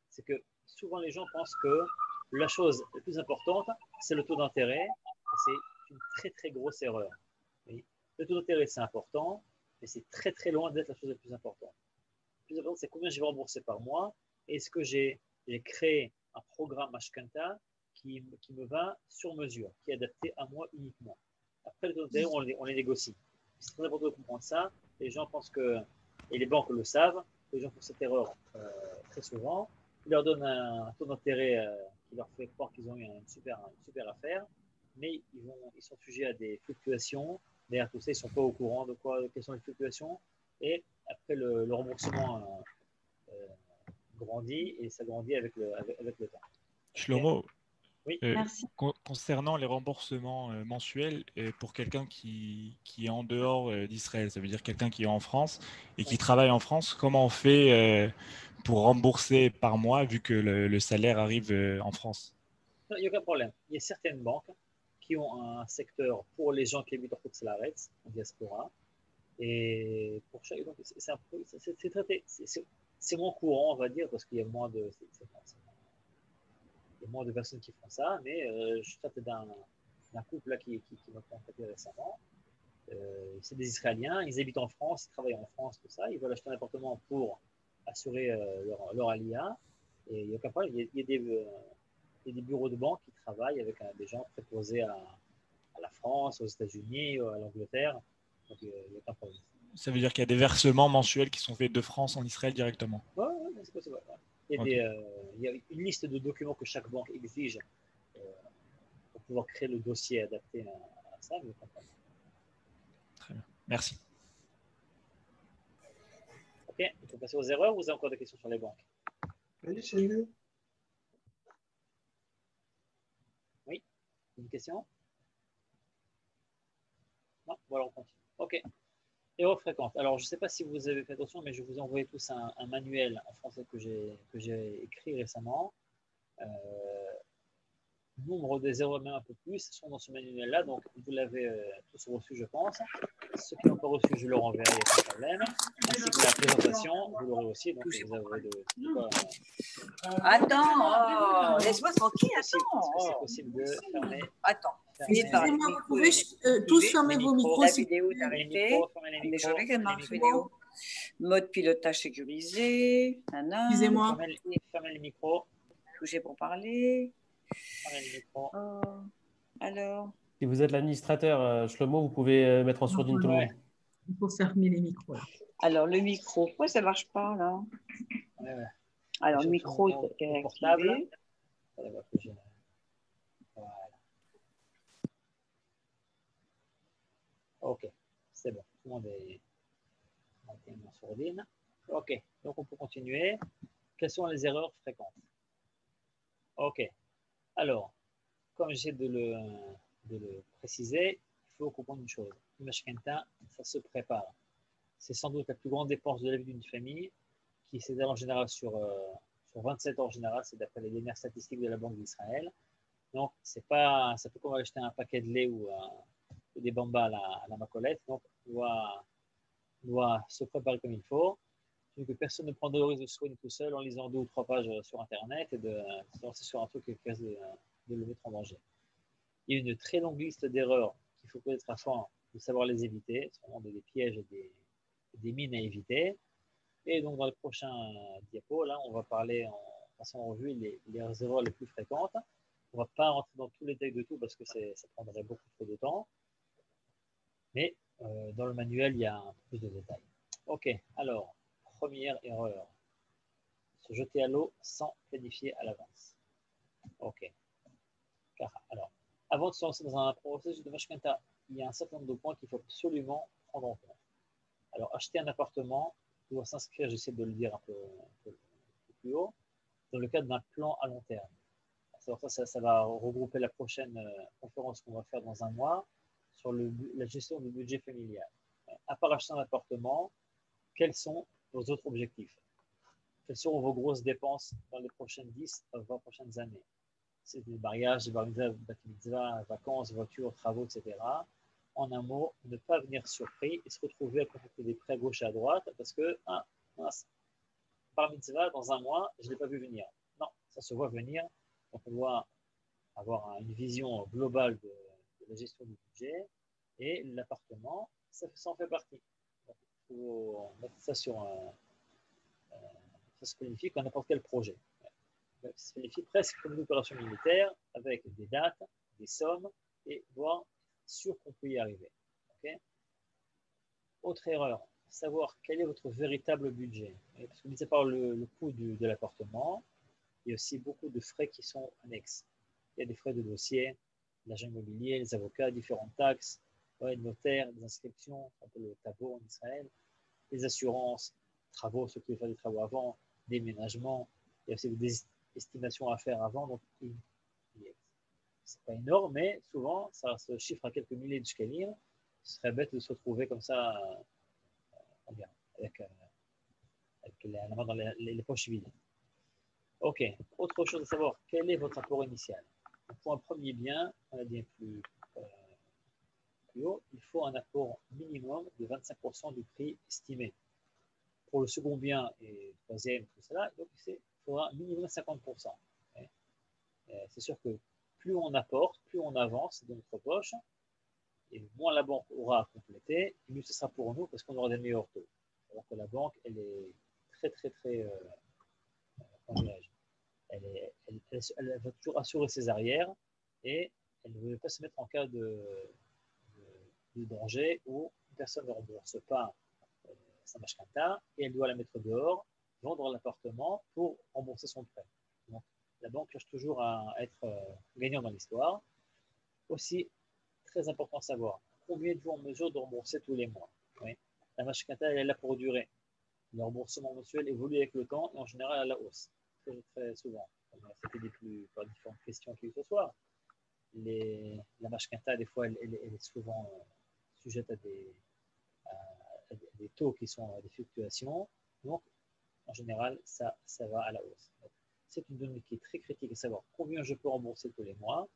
c'est que souvent les gens pensent que la chose la plus importante, c'est le taux d'intérêt, et c'est une très très grosse erreur. Oui. Le taux d'intérêt, c'est important, mais c'est très très loin d'être la chose la plus importante. Le plus important, c'est combien je vais rembourser par mois, et est-ce que j'ai créé un programme mashkanta qui me va sur mesure, qui est adapté à moi uniquement. Après, le taux d'intérêt, on les négocie. C'est très important de comprendre ça. Les gens pensent que, et les banques le savent, les gens font cette erreur très souvent. Ils leur donnent un taux d'intérêt qui leur fait croire qu'ils ont eu une super affaire, mais ils sont sujets à des fluctuations. Derrière tout ça, ils ne sont pas au courant de quelles sont les fluctuations. Et après, le remboursement grandit, et ça grandit avec le temps. Shlomo, oui. Concernant les remboursements mensuels, pour quelqu'un qui est en dehors d'Israël, ça veut dire quelqu'un qui est en France et qui travaille en France, comment on fait pour rembourser par mois vu que le salaire arrive en France? Il n'y a aucun problème. Il y a certaines banques qui ont un secteur pour les gens qui habitent en Côte-Salaretz, en diaspora, et pour chaque, donc c'est traité. C'est moins courant, on va dire, parce qu'il y a moins de personnes qui font ça, mais je traite d'un couple là qui m'a contacté récemment. C'est des Israéliens, ils habitent en France, ils travaillent en France, tout ça. Ils veulent acheter un appartement pour assurer leur alia. Et il y a aucun problème. Il y a des bureaux de banque qui travaillent avec des gens préposés à la France, aux États-Unis, à l'Angleterre. Donc il n'y a aucun problème. Ça veut dire qu'il y a des versements mensuels qui sont faits de France en Israël directement? Oui, c'est possible. Ouais. Il y a une liste de documents que chaque banque exige pour pouvoir créer le dossier adapté à ça. Mais Très bien. Merci. Ok, on peut passer aux erreurs ou vous avez encore des questions sur les banques? Oui, une question? Non, voilà, on continue. Ok. Erreurs fréquentes. Alors, je ne sais pas si vous avez fait attention, mais je vous ai envoyé tous un manuel en français que j'ai écrit récemment. Nombre des erreurs, même un peu plus, sont dans ce manuel-là. Donc, vous l'avez tous reçu, je pense. Ceux qui n'ont pas reçu, je leur enverrai, il n'y a pas de problème. Ainsi que la présentation, vous l'aurez aussi. Donc, vous avez de quoi. Attends, laisse-moi tranquille, attends. Est-ce que c'est possible de fermer? Attends. Excusez-moi, vous pouvez tous fermer vos micros. La vidéo est arrêtée. Mais je redémarre la vidéo. Mode pilotage sécurisé. Excusez-moi. Fermez les micros. Toucher pour parler. Fermez les micros. Alors. Si vous êtes l'administrateur, Shlomo, vous pouvez mettre en sourdine tout le monde. Il faut fermer les micros. Là. Alors, le micro, pourquoi ça ne marche pas là? Alors, le micro est activé. Voilà. Ok, c'est bon. Tout le monde est en sourdine. Ok, donc on peut continuer. Quelles sont les erreurs fréquentes? Ok, alors, comme j'essaie de le préciser, il faut comprendre une chose. Le mashkenta, ça se prépare. C'est sans doute la plus grande dépense de la vie d'une famille qui s'étale en général sur 27 ans en général, c'est d'après les dernières statistiques de la Banque d'Israël. Donc, c'est pas comme acheter un paquet de lait ou des bambas à la macolette. Donc, on doit se préparer comme il faut. Que personne ne prend de risque de se soigner tout seul en lisant 2 ou 3 pages sur Internet et de se lancer sur un truc qui risque de le mettre en danger. Il y a une très longue liste d'erreurs qu'il faut connaître afin de savoir les éviter. Ce sont vraiment des pièges et des mines à éviter. Et donc, dans les prochains diapos, là, on va parler en passant en revue les erreurs les plus fréquentes. On ne va pas rentrer dans tous les détails de tout parce que ça prendrait beaucoup trop de temps. Mais dans le manuel, il y a un peu plus de détails. Ok, alors, première erreur. Se jeter à l'eau sans planifier à l'avance. Ok. Alors, avant de se lancer dans un processus de mashkenta, il y a un certain nombre de points qu'il faut absolument prendre en compte. Alors, acheter un appartement doit s'inscrire, j'essaie de le dire un peu plus haut, dans le cadre d'un plan à long terme. Ça va regrouper la prochaine conférence qu'on va faire dans un mois sur la gestion du budget familial. À part acheter un appartement, quels sont vos autres objectifs? Quelles seront vos grosses dépenses dans les prochaines 10 à 20 prochaines années? C'est des mariages, des bar mitzvah, vacances, voitures, travaux, etc. En un mot, ne pas venir surpris et se retrouver à contracter des prêts à gauche et à droite parce que, bar mitzvah, dans un mois, je ne l'ai pas vu venir. Non, ça se voit venir. Donc, on doit avoir une vision globale de la gestion du budget et l'appartement, ça en fait partie. Donc, il faut mettre ça ça se planifie comme n'importe quel projet. Ça se planifie presque comme une opération militaire avec des dates, des sommes et voire sûr qu'on peut y arriver. Okay. Autre erreur, savoir quel est votre véritable budget. Parce que, mis à part le coût de l'appartement, il y a aussi beaucoup de frais qui sont annexes. Il y a des frais de dossier, l'agent immobilier, les avocats, différentes taxes, le notaire, les inscriptions, un peu le tabou en Israël, les assurances, travaux, ceux qui veulent faire des travaux avant, déménagement, il y a aussi des estimations à faire avant. Donc, c'est pas énorme, mais souvent, ça se chiffre à quelques milliers de shkelim. Ce serait bête de se retrouver comme ça, avec la main dans les poches vides. Ok, autre chose à savoir, quel est votre apport initial? Donc, pour un premier bien, on a bien plus haut, il faut un apport minimum de 25% du prix estimé. Pour le second bien et le troisième, tout cela, donc il faudra minimum 50%. C'est sûr que plus on apporte, plus on avance dans notre poche, et moins la banque aura à compléter, et mieux ce sera pour nous parce qu'on aura des meilleurs taux. Alors que la banque, elle est très elle va toujours assurer ses arrières et elle ne veut pas se mettre en cas de danger où personne ne rembourse pas sa mashkanta et elle doit la mettre dehors, vendre l'appartement pour rembourser son prêt. Donc, la banque cherche toujours à être gagnant dans l'histoire Aussi, très important de savoir combien êtes-vous en mesure de rembourser tous les mois. Oui. La mashkata, elle est là pour durer. Le remboursement mensuel évolue avec le temps et en général à la hausse, très souvent. C'était par différentes questions qu'il y a eu ce soir. La mashkata, des fois, elle est souvent sujette à des taux qui sont à des fluctuations. Donc, en général, ça va à la hausse. C'est une donnée qui est très critique à savoir combien je peux rembourser tous les mois.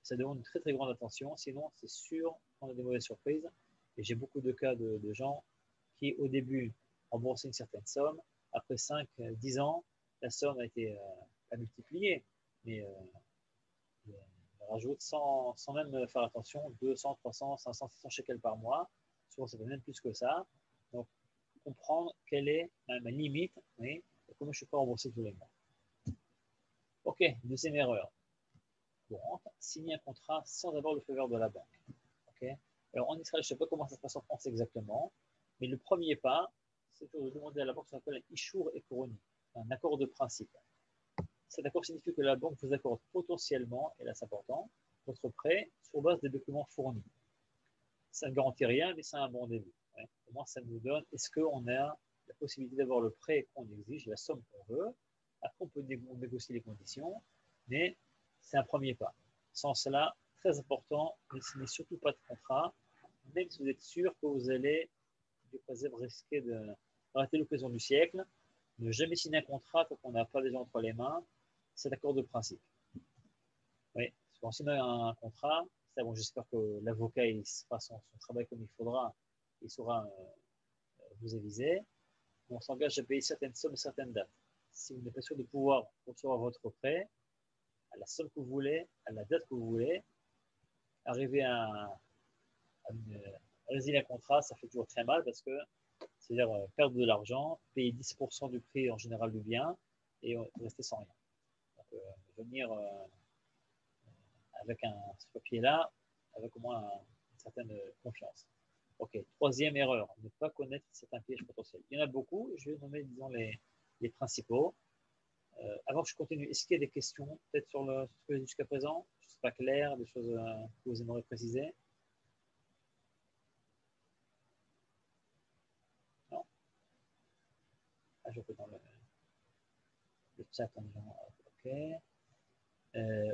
Ça demande une très très grande attention, sinon c'est sûr qu'on a des mauvaises surprises. Et j'ai beaucoup de cas de gens qui au début remboursaient une certaine somme, après 5-10 ans, la somme a été pas multipliée, mais rajoute sans même faire attention 200, 300, 500, 600 shekels par mois. Souvent ça fait même plus que ça. Donc comprendre quelle est ma limite, oui, et comment je peux rembourser tous les mois. Ok, deuxième erreur. Signer un contrat sans avoir le feu vert de la banque. Okay. Alors en Israël, je ne sais pas comment ça se passe en France exactement, mais le premier pas, c'est de demander à la banque ce qu'on appelle un Ishur Ekroni, un accord de principe. Cet accord signifie que la banque vous accorde potentiellement, et là c'est important, votre prêt sur base des documents fournis. Ça ne garantit rien, mais c'est un bon début. Ouais. Au moins, ça nous donne, est-ce qu'on a la possibilité d'avoir le prêt qu'on exige, la somme qu'on veut. Après, on peut négocier les conditions, mais c'est un premier pas. Sans cela, très important, ne signez surtout pas de contrat, même si vous êtes sûr que vous allez, risquer de rater l'occasion du siècle. Ne jamais signer un contrat tant qu'on n'a pas déjà entre les mains, c'est l'accord de principe. Oui, parce qu'on signe un contrat, bon, j'espère que l'avocat fera son travail comme il faudra, il saura vous aviser. On s'engage à payer certaines sommes, certaines dates. Si vous n'êtes pas sûr de pouvoir recevoir votre prêt, à la somme que vous voulez, à la date que vous voulez, arriver à résilier un contrat, ça fait toujours très mal parce que c'est-à-dire perdre de l'argent, payer 10% du prix en général du bien et rester sans rien. Donc, venir avec ce papier-là, avec au moins une certaine confiance. Ok, troisième erreur, ne pas connaître certains pièges potentiels. Il y en a beaucoup, je vais nommer, disons, les principaux. Avant que je continue, est-ce qu'il y a des questions peut-être sur ce que j'ai dit jusqu'à présent? Je ne sais pas clair, des choses que vous aimeriez préciser? Non? Ah, je peux dans le chat en disant ok.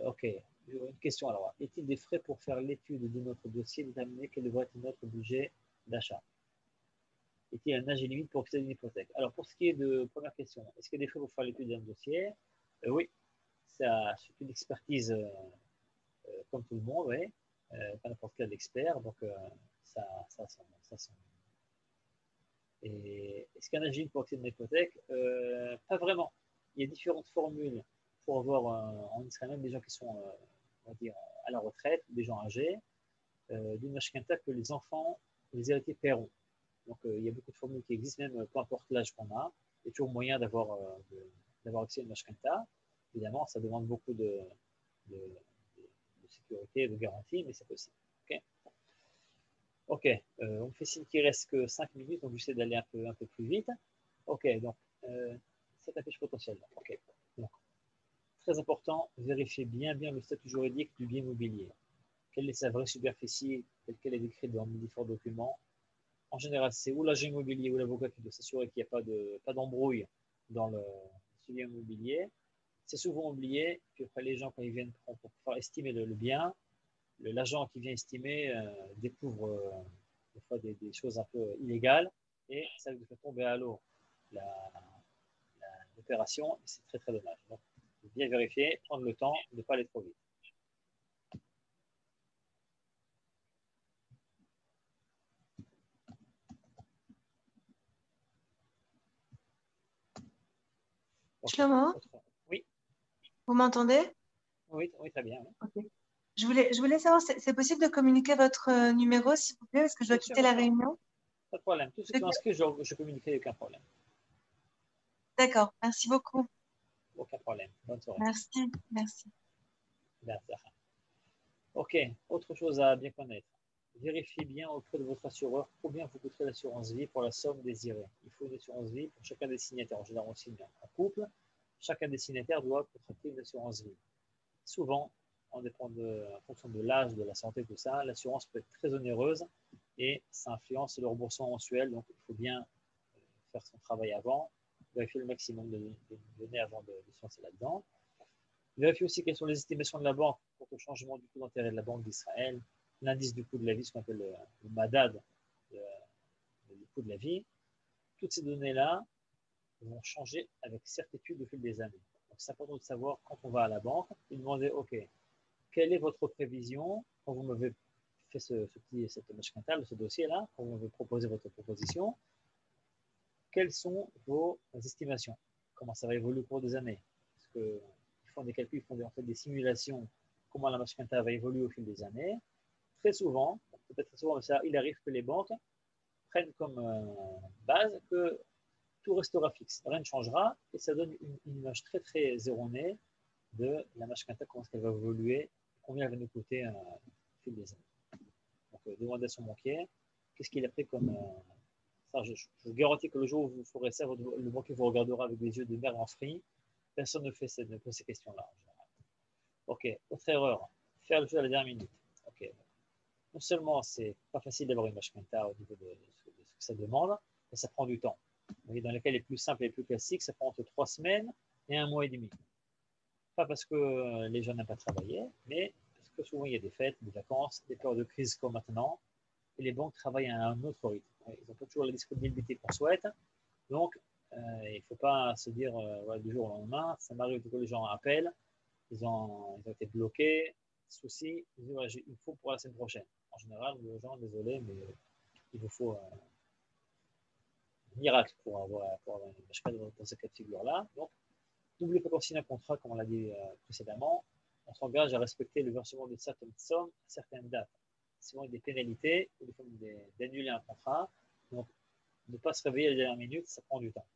Ok, une question alors. Est-il des frais pour faire l'étude de notre dossier, déterminer quel devrait être notre budget d'achat? Est-il un âge limite pour accéder à une hypothèque? Alors, pour ce qui est de première question, est-ce qu'il y a des frais pour faire l'étude d'un dossier? Oui, c'est une expertise comme tout le monde, oui. Pas n'importe quel expert, donc ça. Et est-ce qu'il y a un âge limite pour accéder à une hypothèque? Pas vraiment. Il y a différentes formules pour avoir en Israël même des gens qui sont, on va dire, à la retraite, des gens âgés, d'une mashkenta que les enfants, les héritiers paieront. Donc, il y a beaucoup de formules qui existent, même peu importe l'âge qu'on a. Il y a toujours moyen d'avoir accès à une mashkenta. Évidemment, ça demande beaucoup de sécurité, de garantie, mais c'est possible. Ok, on me fait signe qu'il ne reste que 5 minutes, donc j'essaie d'aller un peu plus vite. Ok, donc, cette affiche potentielle. Ok, donc, très important, vérifiez bien le statut juridique du bien immobilier. Quelle est sa vraie superficie, telle qu'elle est décrite dans les différents documents. En général, c'est ou l'agent immobilier ou l'avocat qui doit s'assurer qu'il n'y a pas d'embrouille dans le suivi immobilier. C'est souvent oublié, puis après les gens, quand ils viennent pour pouvoir estimer le bien, l'agent qui vient estimer découvre des fois des choses un peu illégales et ça lui fait tomber à l'eau l'opération et c'est très très dommage. Donc, bien vérifier, prendre le temps, ne pas aller trop vite. Shlomo, oui. Vous m'entendez? Oui, très bien. Oui. Okay. Je voulais savoir, c'est possible de communiquer votre numéro, s'il vous plaît, parce que je dois quitter la réunion. Pas de problème. Tout ce qui est inscrit, je communiquerai, aucun problème. D'accord, merci beaucoup. Aucun problème. Bonne soirée. Merci. Ok, autre chose à bien connaître. Vérifiez bien auprès de votre assureur combien vous coûterait l'assurance vie pour la somme désirée. Il faut une assurance vie pour chacun des signataires. En général, on signe en couple. Chacun des signataires doit contracter une assurance vie. Souvent, en fonction de l'âge, de la santé, tout ça, l'assurance peut être très onéreuse et ça influence le remboursement mensuel. Donc, il faut bien faire son travail avant, vérifier le maximum de données avant de se lancer là-dedans. Vérifier aussi quelles sont les estimations de la banque quant au changement du coût d'intérêt de la Banque d'Israël, l'indice du coût de la vie, ce qu'on appelle le MADAD, le coût de la vie. Toutes ces données-là vont changer avec certitude au fil des années. Donc, c'est important de savoir quand on va à la banque et demander, OK, quelle est votre prévision quand vous m'avez fait cette mashkanta, ce dossier-là, quand vous m'avez proposé votre proposition, quelles sont vos estimations? Comment ça va évoluer au cours des années? Parce qu'ils font des calculs, ils font en fait des simulations, comment la mashkanta va évoluer au fil des années. Très souvent, peut-être très souvent, mais ça, il arrive que les banques prennent comme base que tout restera fixe, rien ne changera, et ça donne une image très très erronée de la mashkanta, comment est-ce qu'elle va évoluer, combien elle va nous coûter au fil des années. Donc, demandez à son banquier, qu'est-ce qu'il a pris comme... ça, je vous garantis que le jour où vous ferez ça, le banquier vous regardera avec des yeux de mer en frit. Personne ne pose ces questions-là en général. Ok, autre erreur, faire le jeu à la dernière minute. Ok. Non seulement c'est pas facile d'avoir une mashkanta au niveau de ce que ça demande, mais ça prend du temps. Vous dans les cas les plus simples et les plus classiques, ça prend entre 3 semaines et 1 mois et demi. Pas parce que les gens n'aiment pas travailler, mais parce que souvent il y a des fêtes, des vacances, des périodes de crise comme maintenant, et les banques travaillent à un autre rythme. Ils n'ont pas toujours la disponibilité qu'on souhaite, donc il ne faut pas se dire du jour au lendemain. Ça m'arrive que les gens appellent, ils ont été bloqués, soucis, ils disent voilà, il faut pour la semaine prochaine. En général, les gens, désolé, mais il vous faut un miracle pour avoir une mashkata dans ce cas de figure-là. Donc, n'oubliez pas qu'on signe un contrat, comme on l'a dit précédemment, on s'engage à respecter le versement de certaines sommes à certaines dates. Sinon, il y a des pénalités, ou d'annuler un contrat. Donc, ne pas se réveiller à la dernière minute, ça prend du temps.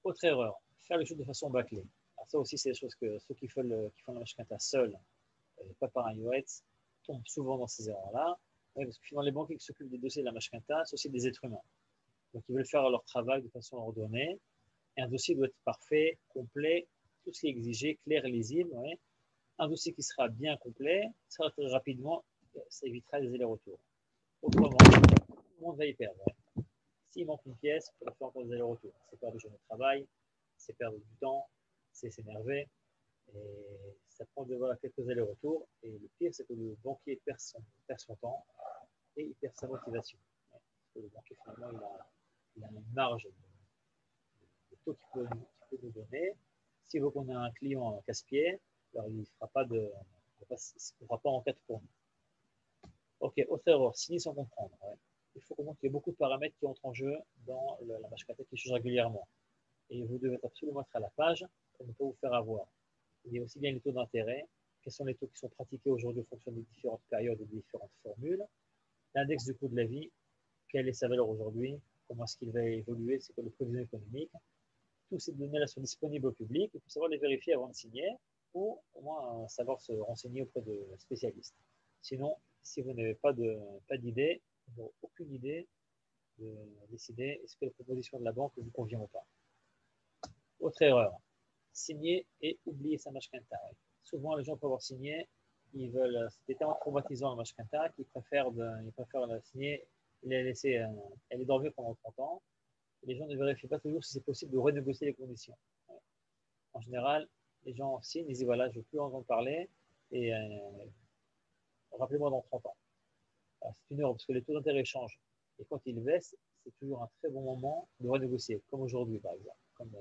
Autre erreur, faire les choses de façon bâclée. Alors ça aussi, c'est des choses que ceux qui font la mashkata seuls, pas par un yoetz, tombent souvent dans ces erreurs-là. Parce que finalement, les banquiers qui s'occupent des dossiers de la mashkata, c'est aussi des êtres humains. Donc, ils veulent faire leur travail de façon ordonnée. Et un dossier doit être parfait, complet, tout ce qui est exigé, clair et lisible. Ouais. Un dossier qui sera bien complet, ça va très rapidement, ça évitera les allers-retours. Autrement, tout le monde va y perdre. Ouais. S'il manque une pièce, il faut faire encore des allers-retours. C'est perdre du journée de travail, c'est perdre du temps, c'est s'énerver. Et ça prend quelques allers-retours. Et le pire, c'est que le banquier perd son temps et il perd sa motivation. Ouais. Parce que le banquier, finalement, il a une marge de taux qu'il peut nous donner. S'il veut qu'on ait un client casse-pied, alors il ne fera pas en 4 points. Ok, autre erreur, signer sans comprendre. Ouais. Il faut comprendre qu'il y a beaucoup de paramètres qui entrent en jeu dans la mashkata qui change régulièrement. Et vous devez absolument être à la page pour ne pas vous faire avoir. Il y a aussi bien les taux d'intérêt, quels sont les taux qui sont pratiqués aujourd'hui en fonction des différentes périodes et des différentes formules, l'index du coût de la vie, quelle est sa valeur aujourd'hui, comment est-ce qu'il va évoluer, c'est quoi le prévision économique. Toutes ces données-là sont disponibles au public. Il faut savoir les vérifier avant de signer ou au moins savoir se renseigner auprès de spécialistes. Sinon, si vous n'avez pas d'idée, vous n'aurez aucune idée de décider est-ce que la proposition de la banque vous convient ou pas. Autre erreur, signer et oublier sa mashkanta. Souvent, les gens peuvent avoir signé, c'est tellement traumatisant la mashkanta qu'ils préfèrent la signer et la laisser, elle est dormie pendant 30 ans. Les gens ne vérifient pas toujours si c'est possible de renégocier les conditions. En général, les gens signent, ils disent voilà, je ne veux plus en entendre parler et rappelez-moi dans 30 ans. C'est une erreur parce que les taux d'intérêt changent. Et quand ils baissent, c'est toujours un très bon moment de renégocier, comme aujourd'hui par exemple. Comme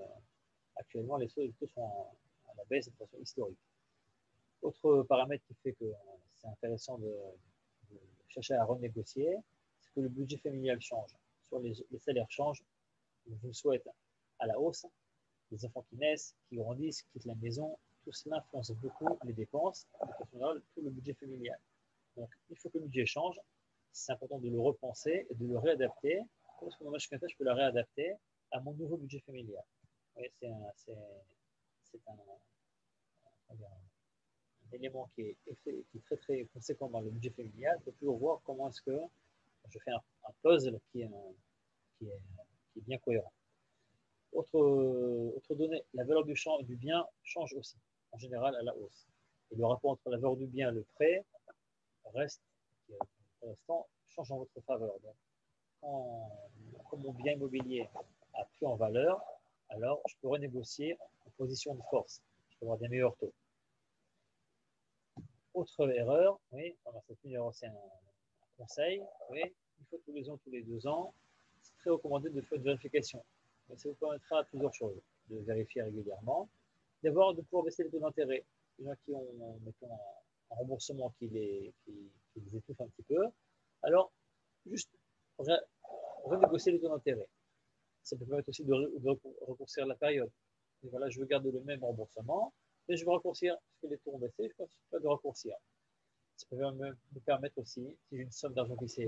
actuellement, les taux sont à la baisse de façon historique. Autre paramètre qui fait que c'est intéressant de chercher à renégocier, c'est que le budget familial change. Soit les salaires changent, je vous souhaite à la hausse, les enfants qui naissent, qui grandissent, qui quittent la maison, tout cela influence beaucoup les dépenses, de façon générale, tout le budget familial. Donc, il faut que le budget change, c'est important de le repenser et de le réadapter. Comment est-ce que je peux le réadapter à mon nouveau budget familial? Oui, c'est un élément qui est très très conséquent dans le budget familial. Il faut toujours voir comment est-ce que je fais un puzzle qui est bien cohérent. Autre donnée, la valeur du bien change aussi, en général à la hausse. Et le rapport entre la valeur du bien et le prêt reste, pour l'instant, change en votre faveur. Donc, quand mon bien immobilier a pris en valeur, alors je peux renégocier en position de force. Je peux avoir des meilleurs taux. Autre erreur, oui, c'est une erreur, c'est un conseil, oui, une fois tous les ans, tous les 2 ans, c'est très recommandé de faire une vérification. Mais ça vous permettra plusieurs choses, de vérifier régulièrement, d'abord de pouvoir baisser les taux d'intérêt. Les gens qui ont, mettons, un remboursement qui les étouffe un petit peu, alors juste renégocier les taux d'intérêt. Ça peut permettre aussi de raccourcir la période. Et voilà, je veux garder le même remboursement, mais je veux raccourcir, parce que les taux ont baissé, je ne peux pas de raccourcir. Ça peut me permettre aussi, si j'ai une somme d'argent qui s'est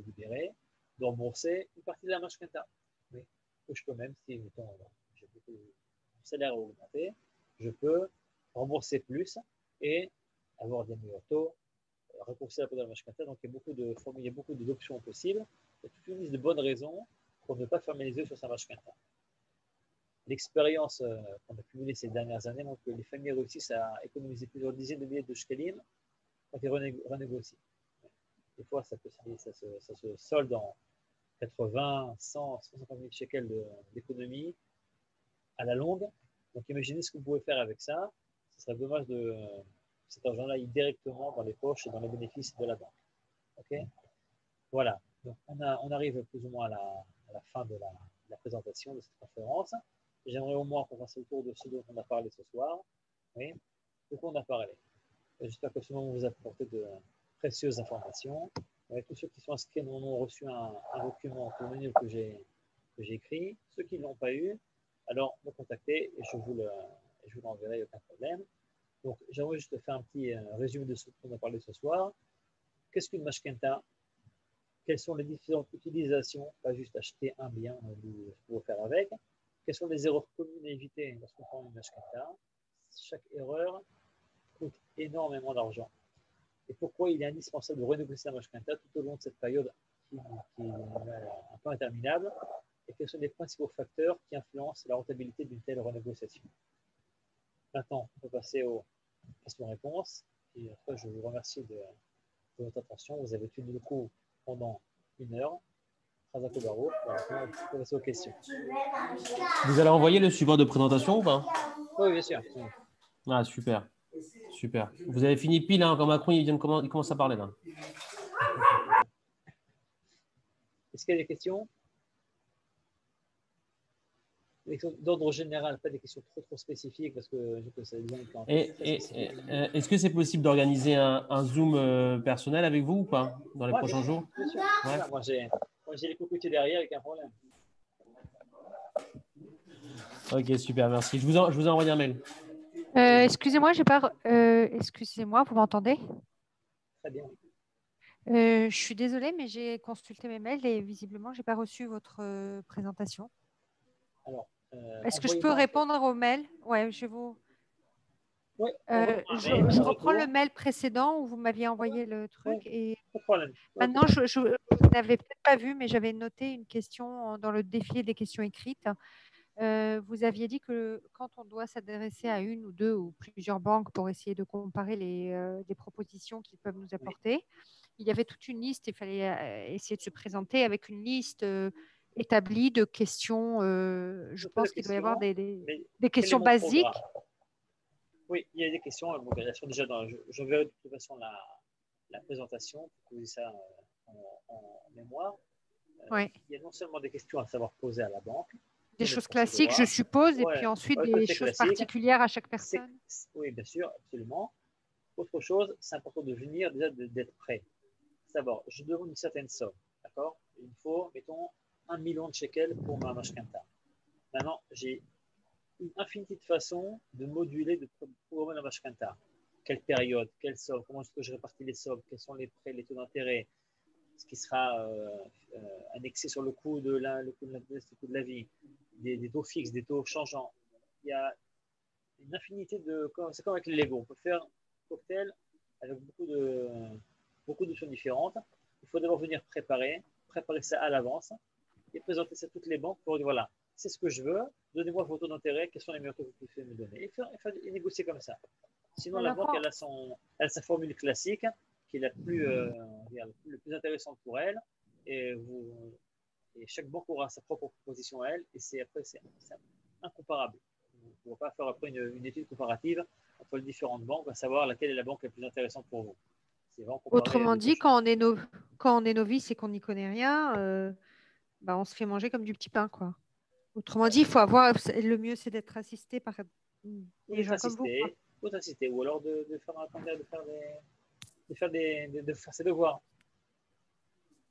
libérée, de rembourser une partie de la mashkenta. Oui. Ou je peux même, si mettons, j'ai beaucoup de salaire à augmenter, je peux rembourser plus et avoir des meilleurs taux, raccourcir la période de la mashkenta. Donc il y a beaucoup d'options possibles. Il y a toute une liste de bonnes raisons pour ne pas fermer les yeux sur sa mashkenta. L'expérience qu'on a cumulée ces dernières années montre que les familles réussissent à économiser plusieurs dizaines de milliers de shkelim quand ils renégocient. Des fois, ça se solde en 80, 100, 150 000 shekels d'économie à la longue. Donc, imaginez ce que vous pouvez faire avec ça. Ce serait dommage de cet argent-là ir directement dans les poches et dans les bénéfices de la banque. Ok. Voilà. Donc, on arrive plus ou moins à la fin de la présentation de cette conférence. J'aimerais au moins qu'on fasse le tour de ce dont on a parlé ce soir. Oui, de quoi on a parlé. J'espère que ce moment vous a apporté de précieuses informations. Tous ceux qui sont inscrits ont reçu un document que j'ai écrit. Ceux qui ne l'ont pas eu, alors me contactez et je vous l'enverrai, aucun problème. Donc, j'aimerais juste faire un petit résumé de ce qu'on a parlé ce soir. Qu'est-ce qu'une mashkenta? Quelles sont les différentes utilisations? Pas juste acheter un bien, ce qu'on va faire avec. Quelles sont les erreurs communes à éviter lorsqu'on prend une mashkenta? Chaque erreur coûte énormément d'argent. Et pourquoi il est indispensable de renégocier la mashkenta tout au long de cette période qui est un peu interminable? Et quels sont les principaux facteurs qui influencent la rentabilité d'une telle renégociation? Maintenant, on peut passer aux questions-réponses. Et après, je vous remercie de votre attention. Vous avez tenu le coup pendant 1 heure. Voilà, on peut passer aux questions. Vous allez envoyer le support de présentation ou pas? Oui, bien sûr. Ah, super. Super. Vous avez fini pile, hein, quand Macron il commence à parler là. Est-ce qu'il y a des questions? Des questions d'ordre général, pas des questions trop spécifiques parce que ça est-ce que c'est possible d'organiser un Zoom personnel avec vous ou pas dans les prochains jours? Bien sûr. Ouais. Moi, j'ai les cocotiers derrière avec un problème. Ok, super, merci. Je vous ai envoyé un mail. Excusez-moi, excusez-moi, vous m'entendez? Très bien. Je suis désolée, mais j'ai consulté mes mails et visiblement, je n'ai pas reçu votre présentation. Alors, est-ce que je peux répondre au mail? Ouais, je vous. Ouais, je reprends le mail précédent où vous m'aviez envoyé le truc. Et maintenant, je n'avais peut-être pas vu, mais j'avais noté une question dans le défilé des questions écrites. Vous aviez dit que quand on doit s'adresser à une ou deux ou plusieurs banques pour essayer de comparer les propositions qu'ils peuvent nous apporter, il y avait toute une liste, il fallait essayer de se présenter avec une liste établie de questions. Je pense qu'il doit y avoir des questions basiques. Oui, il y a des questions. Bien sûr, déjà, je verrai de toute façon la présentation pour que vous ayez ça en mémoire. Ouais. Il y a non seulement des questions à savoir poser à la banque, des choses classiques, je suppose, et puis ensuite des choses particulières à chaque personne. Oui, bien sûr, absolument. Autre chose, c'est important de venir déjà d'être prêt. Savoir, je demande une certaine somme, d'accord? Il me faut, mettons, 1 million de shekels pour ma mashkenta. Maintenant, j'ai une infinité de façons de moduler, de programmer la mashkenta. Quelle période, quelle somme, comment est-ce que je répartis les sommes, quels sont les prêts, les taux d'intérêt, ce qui sera annexé sur le coût de le coût de la vie, des taux fixes, des taux changeants. Il y a une infinité de... C'est comme avec les Lego. On peut faire un cocktail avec beaucoup de choses différentes. Il faut d'abord venir préparer ça à l'avance et présenter ça à toutes les banques pour dire voilà, c'est ce que je veux, donnez-moi vos taux d'intérêt, quels sont les meilleurs taux que vous pouvez me donner et négocier comme ça. Sinon, la banque, elle a sa formule classique qui est le plus intéressante pour elle. Et chaque banque aura sa propre proposition à elle. Et c'est incomparable. On ne pourra pas faire après une étude comparative entre les différentes banques, à savoir laquelle est la banque la plus intéressante pour vous. Autrement dit, quand on est novice et qu'on n'y connaît rien, on se fait manger comme du petit pain, quoi. Autrement dit, il faut avoir. Le mieux, c'est d'être assisté par des gens comme vous. Il faut assister, ou alors de faire ses devoirs.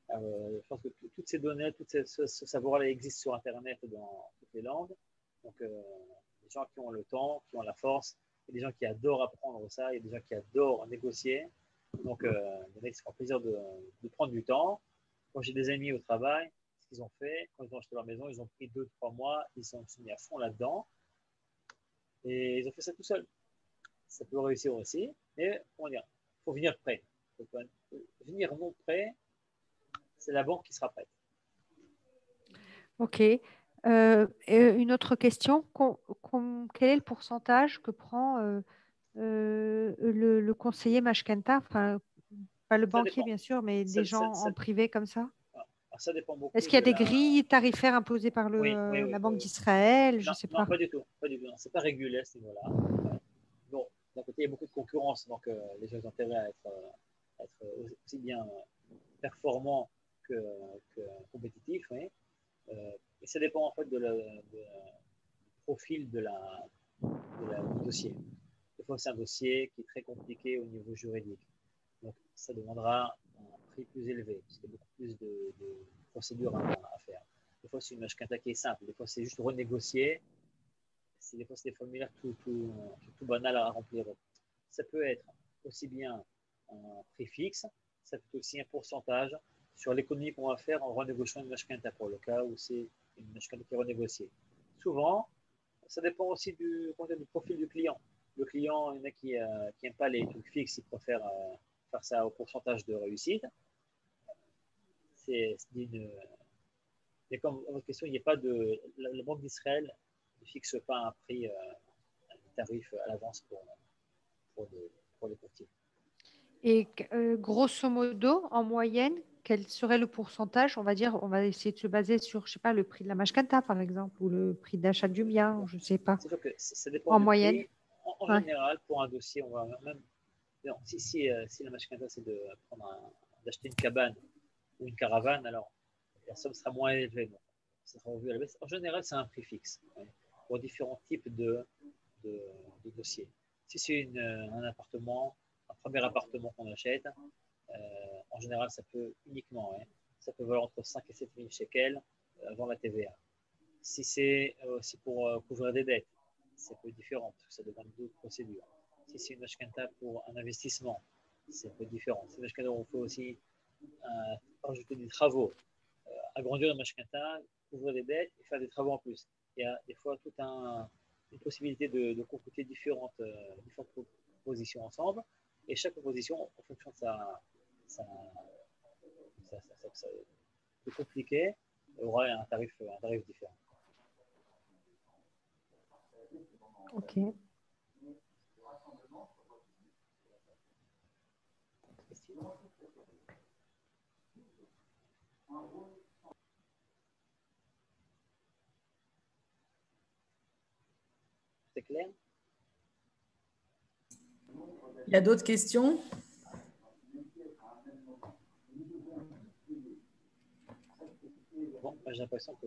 Je pense que toutes ces données, ce savoir-là existe sur Internet dans toutes les langues. Donc, des gens qui ont le temps, qui ont la force, il y a des gens qui adorent apprendre ça, il y a des gens qui adorent négocier. Donc, il y en a qui se font plaisir de prendre du temps. Quand j'ai des amis au travail, ce qu'ils ont fait, quand ils ont acheté leur maison, ils ont pris 2-3 mois, ils sont mis à fond là-dedans. Et ils ont fait ça tout seuls. Ça peut réussir aussi, mais comment dire, il faut venir prêt. Venir non prêt, c'est la banque qui sera prête. Ok. Une autre question. Quel est le pourcentage que prend le conseiller Mashkenta, enfin, pas le banquier bien sûr, mais des gens en privé comme ça? Ça dépend beaucoup. Est-ce qu'il y a des grilles tarifaires imposées par la Banque d'Israël? Je ne sais pas. Non, pas du tout. Ce n'est pas régulé à ce niveau-là. Bon, d'un côté, il y a beaucoup de concurrence, donc les gens ont intérêt à être aussi bien performants que compétitifs. Oui. Et ça dépend en fait du profil du dossier. Des fois, c'est un dossier qui est très compliqué au niveau juridique. Donc, ça demandera un prix plus élevé, parce qu'il y a beaucoup plus de procédures à faire. Des fois, c'est une mashkenta qui est simple. Des fois, c'est juste renégocier. Des fois, c'est des formulaires tout banal à remplir. Ça peut être aussi bien un prix fixe, ça peut être aussi un pourcentage sur l'économie qu'on va faire en renégociant une mashkenta pour le cas où c'est une mashkenta qui est renégociée. Souvent, ça dépend aussi du profil du client. Le client, il y en a qui n'aiment pas les trucs fixes, ils préfèrent faire ça au pourcentage de réussite. Mais comme votre question, il n'y a pas la Banque d'Israël ne fixe pas un prix, un tarif à l'avance pour les courtiers. Et grosso modo, en moyenne, quel serait le pourcentage? On va essayer de se baser sur, je sais pas, le prix de la mashkanta, par exemple, ou le prix d'achat du bien, je ne sais pas. C'est sûr que ça dépend en moyenne. Prix. En général, pour un dossier, on va même. Non, si la mashkanta, c'est d'acheter une cabane ou une caravane, alors la somme sera moins élevée. Donc, ça sera revu à la baisse. En général, c'est un prix fixe pour différents types de dossiers. Si c'est un appartement, un premier appartement qu'on achète, en général, ça peut ça peut valoir entre 5 et 7 000 shekels avant la TVA. Si c'est aussi pour couvrir des dettes, c'est un peu différent, parce que ça demande d'autres procédures. Si c'est une mashkanta pour un investissement, c'est un peu différent. Si c'est une mashkanta où on peut aussi rajouter des travaux, agrandir la mashkanta, couvrir des dettes et faire des travaux en plus. Il y a des fois toute une possibilité de concocter différentes propositions ensemble, et chaque proposition, en fonction de de compliqué, aura un tarif différent. Ok. C'est clair? Il y a d'autres questions? Bon, j'ai l'impression que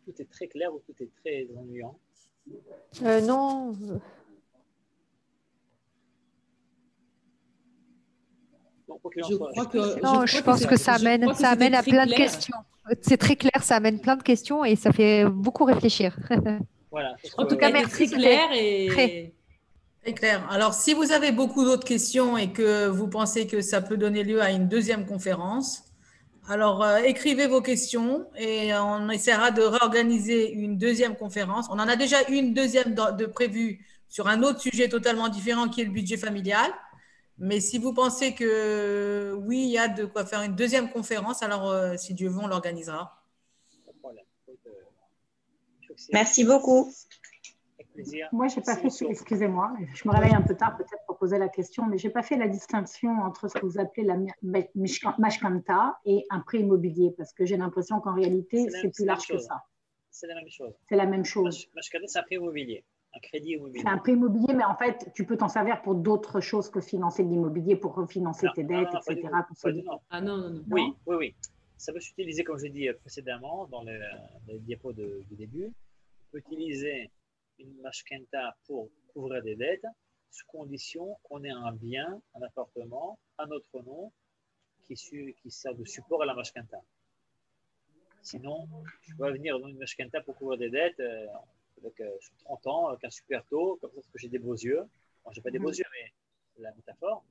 tout est très clair ou tout est très ennuyant. Non. Je pense que ça amène à plein de questions. C'est très clair, ça amène plein de questions et ça fait beaucoup réfléchir. Voilà. En tout cas, merci. Très clair et très clair. Alors, si vous avez beaucoup d'autres questions et que vous pensez que ça peut donner lieu à une deuxième conférence, alors écrivez vos questions et on essaiera de réorganiser une deuxième conférence. On en a déjà une deuxième de prévue sur un autre sujet totalement différent qui est le budget familial. Mais si vous pensez que oui, il y a de quoi faire une deuxième conférence, alors si Dieu veut, on l'organisera. Merci beaucoup. plaisir. Moi, j'ai pas fait, excusez-moi, je me réveille un peu tard peut-être pour poser la question, mais j'ai pas fait la distinction entre ce que vous appelez la mashkanta et un prêt immobilier, parce que j'ai l'impression qu'en réalité, c'est plus large que ça. C'est la même chose. C'est la même chose. Mashkanta, c'est un prêt immobilier, un crédit immobilier. C'est un prêt immobilier, mais en fait, tu peux t'en servir pour d'autres choses que financer de l'immobilier, pour refinancer tes dettes, etc. Ah non. Oui. Ça peut s'utiliser, comme je l'ai dit précédemment, dans les diapos du début. On peut utiliser une mashkenta pour couvrir des dettes, sous condition qu'on ait un bien, un appartement, à notre nom, qui sert de support à la mashkenta. Sinon, je peux venir dans une mashkenta pour couvrir des dettes avec 30 ans, avec un super taux, comme ça, parce que j'ai des beaux yeux. Moi, je n'ai pas des beaux yeux, mais c'est la métaphore.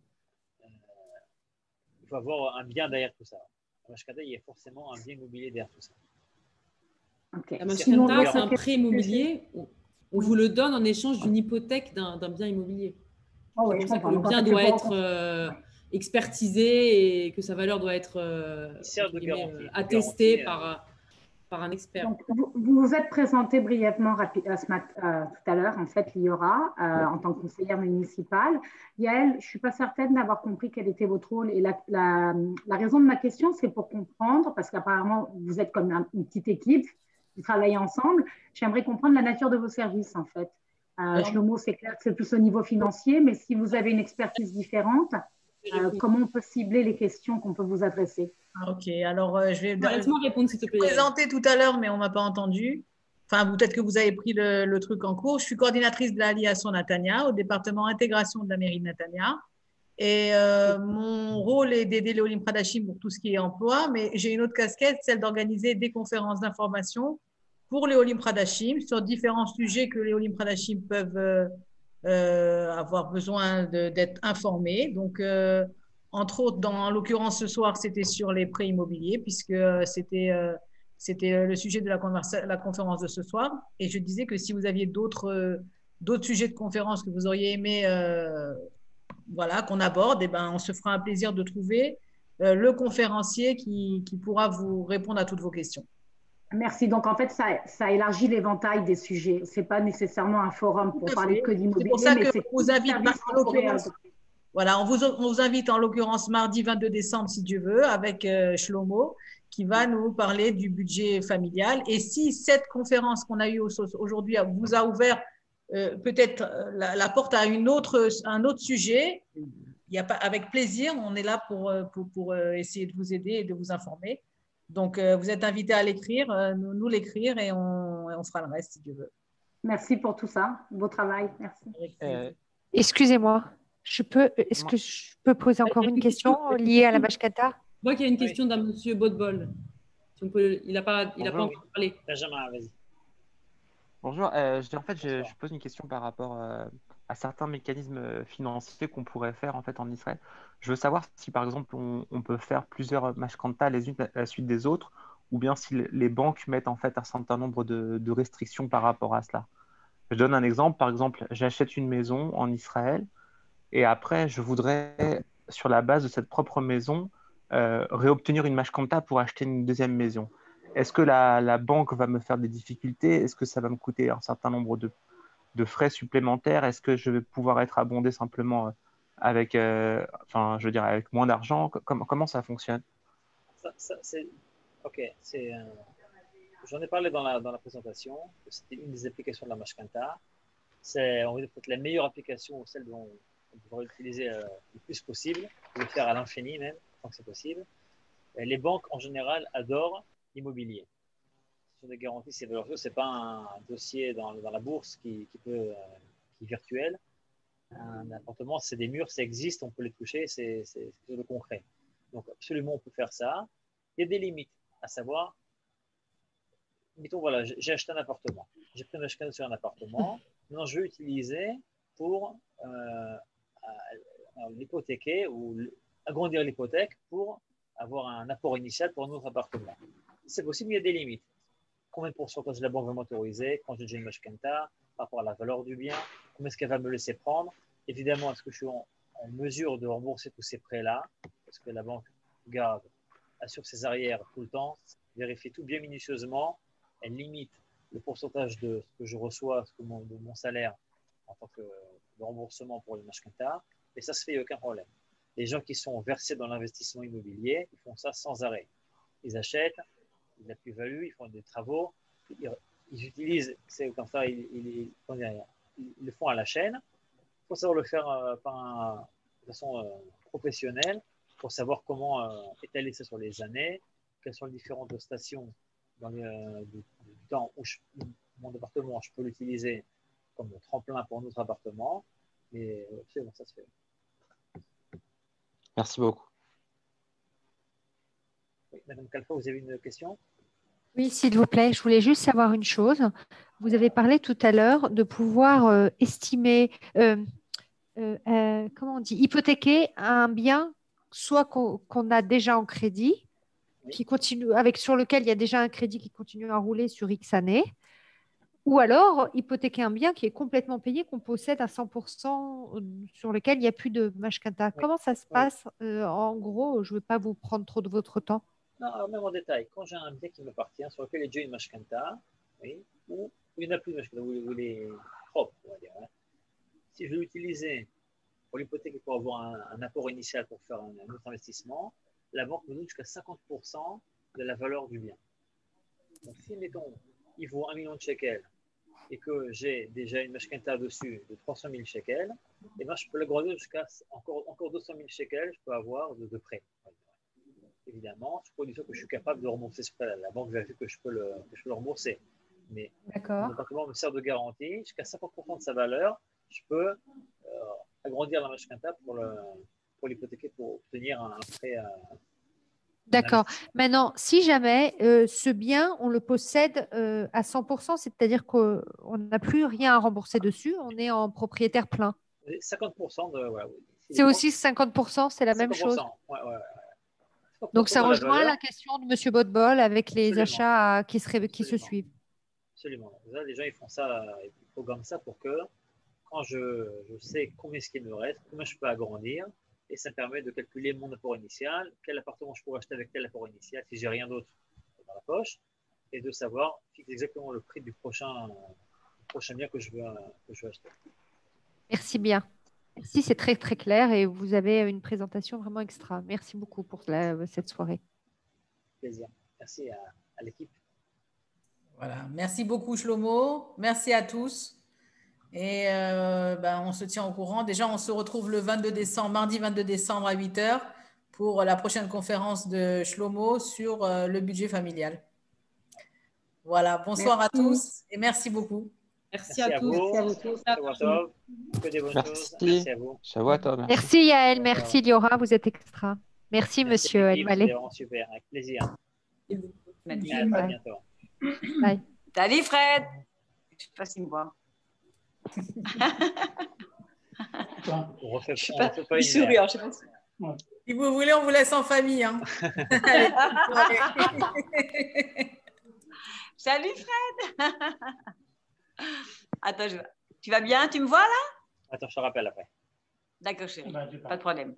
Il faut avoir un bien derrière tout ça. La mashkenta, il y a forcément un bien immobilier derrière tout ça. La mashkenta, c'est un prêt immobilier. On vous le donne en échange d'une hypothèque d'un bien immobilier. C'est pour ça que le bien doit être expertisé et que sa valeur doit être attestée par un expert. Donc, vous vous êtes présenté brièvement tout à l'heure, en fait, Liora, en tant que conseillère municipale. Yael, je ne suis pas certaine d'avoir compris quel était votre rôle. Et la raison de ma question, c'est pour comprendre, parce qu'apparemment, vous êtes comme une petite équipe, vous travaillez ensemble. J'aimerais comprendre la nature de vos services, en fait. Shlomo, c'est clair que c'est plus au niveau financier, mais si vous avez une expertise différente, comment on peut cibler les questions qu'on peut vous adresser? Ok, alors je vais laisse-moi répondre, s'il te plaît. présenter tout à l'heure, mais on ne m'a pas entendu. Enfin, peut-être que vous avez pris le truc en cours. Je suis coordinatrice de l'Alliation Natania au département intégration de la mairie de Natania. Et mon rôle est d'aider les Olim Pradashim pour tout ce qui est emploi, mais j'ai une autre casquette, celle d'organiser des conférences d'information pour les Olim Pradashim sur différents sujets que les Olim Pradashim peuvent avoir besoin d'être informés. Donc, entre autres, en l'occurrence ce soir, c'était sur les prêts immobiliers, puisque c'était le sujet de la conférence de ce soir. Et je disais que si vous aviez d'autres sujets de conférence que vous auriez aimé qu'on aborde, on se fera un plaisir de trouver le conférencier qui pourra vous répondre à toutes vos questions. Merci. Donc, en fait, ça élargit l'éventail des sujets. Ce n'est pas nécessairement un forum pour parler que d'immobilier. C'est pour ça que vous invite en l'occurrence. Voilà, on vous invite en l'occurrence mardi 22 décembre, si Dieu veut, avec Shlomo, qui va nous parler du budget familial. Et si cette conférence qu'on a eue aujourd'hui vous a ouvert peut-être la porte à un autre sujet, avec plaisir, on est là pour essayer de vous aider et de vous informer. Donc, vous êtes invités à l'écrire, nous l'écrire, et on fera le reste, si Dieu veut. Merci pour tout ça, beau travail. Merci. Excusez-moi, est-ce que je peux poser encore une question liée à la mashkata? Je vois qu'il y a une question d'un monsieur Bodbol. Il n'a pas encore parlé. Benjamin, vas-y. Bonjour, je pose une question par rapport à certains mécanismes financiers qu'on pourrait faire en fait en Israël. Je veux savoir si par exemple on peut faire plusieurs mashkanta les unes à la suite des autres, ou bien si les banques mettent en fait un certain nombre de restrictions par rapport à cela. Je donne un exemple. Par exemple, j'achète une maison en Israël et après je voudrais, sur la base de cette propre maison, réobtenir une mashkanta pour acheter une deuxième maison. Est-ce que la banque va me faire des difficultés? Est-ce que ça va me coûter un certain nombre de frais supplémentaires? Est-ce que je vais pouvoir être abondé simplement avec moins d'argent? Comment ça fonctionne? J'en ai parlé dans la présentation. C'était une des applications de la mashkanta. C'est peut-être la meilleure application, celle dont on devrait utiliser le plus possible, le faire à l'infini même, tant que c'est possible. Et les banques en général adorent l'immobilier. Ce sont des garanties, c'est valeur sûre, c'est pas un dossier dans la bourse qui est virtuel. Un appartement, c'est des murs, ça existe, on peut les toucher, c'est le concret. Donc absolument, on peut faire ça. Il y a des limites, à savoir, mettons, voilà, j'ai acheté un appartement. J'ai pris une mashkanta sur un appartement. Maintenant, je veux utiliser pour l'hypothéquer ou agrandir l'hypothèque pour avoir un apport initial pour un autre appartement. C'est possible, mais il y a des limites. Combien de pourcentage la banque va m'autoriser quand j'ai déjà une mashkanta par rapport à la valeur du bien? Combien est-ce qu'elle va me laisser prendre? Évidemment, est-ce que je suis en mesure de rembourser tous ces prêts-là? Parce que la banque assure ses arrières tout le temps, vérifie tout bien minutieusement, elle limite le pourcentage de ce que je reçois de mon salaire en tant que de remboursement pour le mashkenta, et ça se fait, il n'y a aucun problème. Les gens qui sont versés dans l'investissement immobilier, ils font ça sans arrêt. Ils achètent, ils ont la plus-value, ils font des travaux, ils utilisent, c'est comme ça, ils le font à la chaîne. Il faut savoir le faire de façon professionnelle pour savoir comment étaler ça sur les années, quelles sont les différentes stations dans du temps où mon appartement, je peux l'utiliser comme tremplin pour notre appartement. Mais c'est bon, ça se fait. Merci beaucoup. Oui, Madame Kalfa, vous avez une question? Oui, s'il vous plaît, je voulais juste savoir une chose. Vous avez parlé tout à l'heure de pouvoir estimer, comment on dit, hypothéquer un bien, soit qu'on a déjà en crédit, qui continue, sur lequel il y a déjà un crédit qui continue à rouler sur X années, ou alors hypothéquer un bien qui est complètement payé, qu'on possède à 100%, sur lequel il n'y a plus de mashkenta. Comment ça se passe? En gros, je ne veux pas vous prendre trop de votre temps. Non, alors même en détail, quand j'ai un bien qui m'appartient, sur lequel il y a déjà une mashkenta, oui, ou il n'y en a plus de mashkenta, où il est propre, on va dire. Hein. Si je veux l'utiliser pour l'hypothèque pour avoir un apport initial pour faire un autre investissement, la banque me donne jusqu'à 50% de la valeur du bien. Donc si, mettons, il vaut 1 million de shekels et que j'ai déjà une mashkenta dessus de 300 000 shekels, et ben, je peux l'agrandir jusqu'à encore 200 000 shekels, je peux avoir de prêt. Évidemment, je suis sûr que je suis capable de rembourser ce prêt. La banque vérifie que je peux le rembourser. Mais mon appartement me sert de garantie. Jusqu'à 50% de sa valeur, je peux agrandir la mashkenta pour l'hypothéquer pour obtenir un prêt. D'accord. Maintenant, si jamais ce bien, on le possède à 100%, c'est-à-dire qu'on n'a plus rien à rembourser dessus, on est en propriétaire plein. 50% de. Voilà, oui. C'est aussi 50%, c'est la même chose. Ouais. Donc, ça rejoint la question de M. Botbol avec les Absolument. achats qui se suivent. Absolument. Les gens, ils font ça, ils programment ça pour que quand je sais combien ce qu'il me reste, combien je peux agrandir, et ça me permet de calculer mon apport initial, quel appartement je pourrais acheter avec tel apport initial si j'ai rien d'autre dans la poche, et de savoir fixer exactement le prix du prochain bien que je veux acheter. Merci bien. Merci, c'est très très clair et vous avez une présentation vraiment extra. Merci beaucoup pour cette soirée. Plaisir. Merci à l'équipe. Voilà. Merci beaucoup Shlomo. Merci à tous. Et on se tient au courant. Déjà, on se retrouve le 22 décembre, mardi 22 décembre à 8h pour la prochaine conférence de Shlomo sur le budget familial. Voilà. Bonsoir à tous et merci beaucoup. Merci à tous. Que des bonnes choses. Merci à vous. Merci Yael, merci Liora, vous êtes extra. Merci monsieur El-Maleh. C'est vraiment super, avec plaisir. À très bientôt. Bye. Salut Fred. Je ne sais pas s'il me voit. On refait pas une sourire, je sais pas. Si vous voulez, on vous laisse en famille. Hein. Salut Fred. Attends, tu vas bien? Tu me vois là? Attends, je te rappelle après. D'accord, chérie. Pas de problème.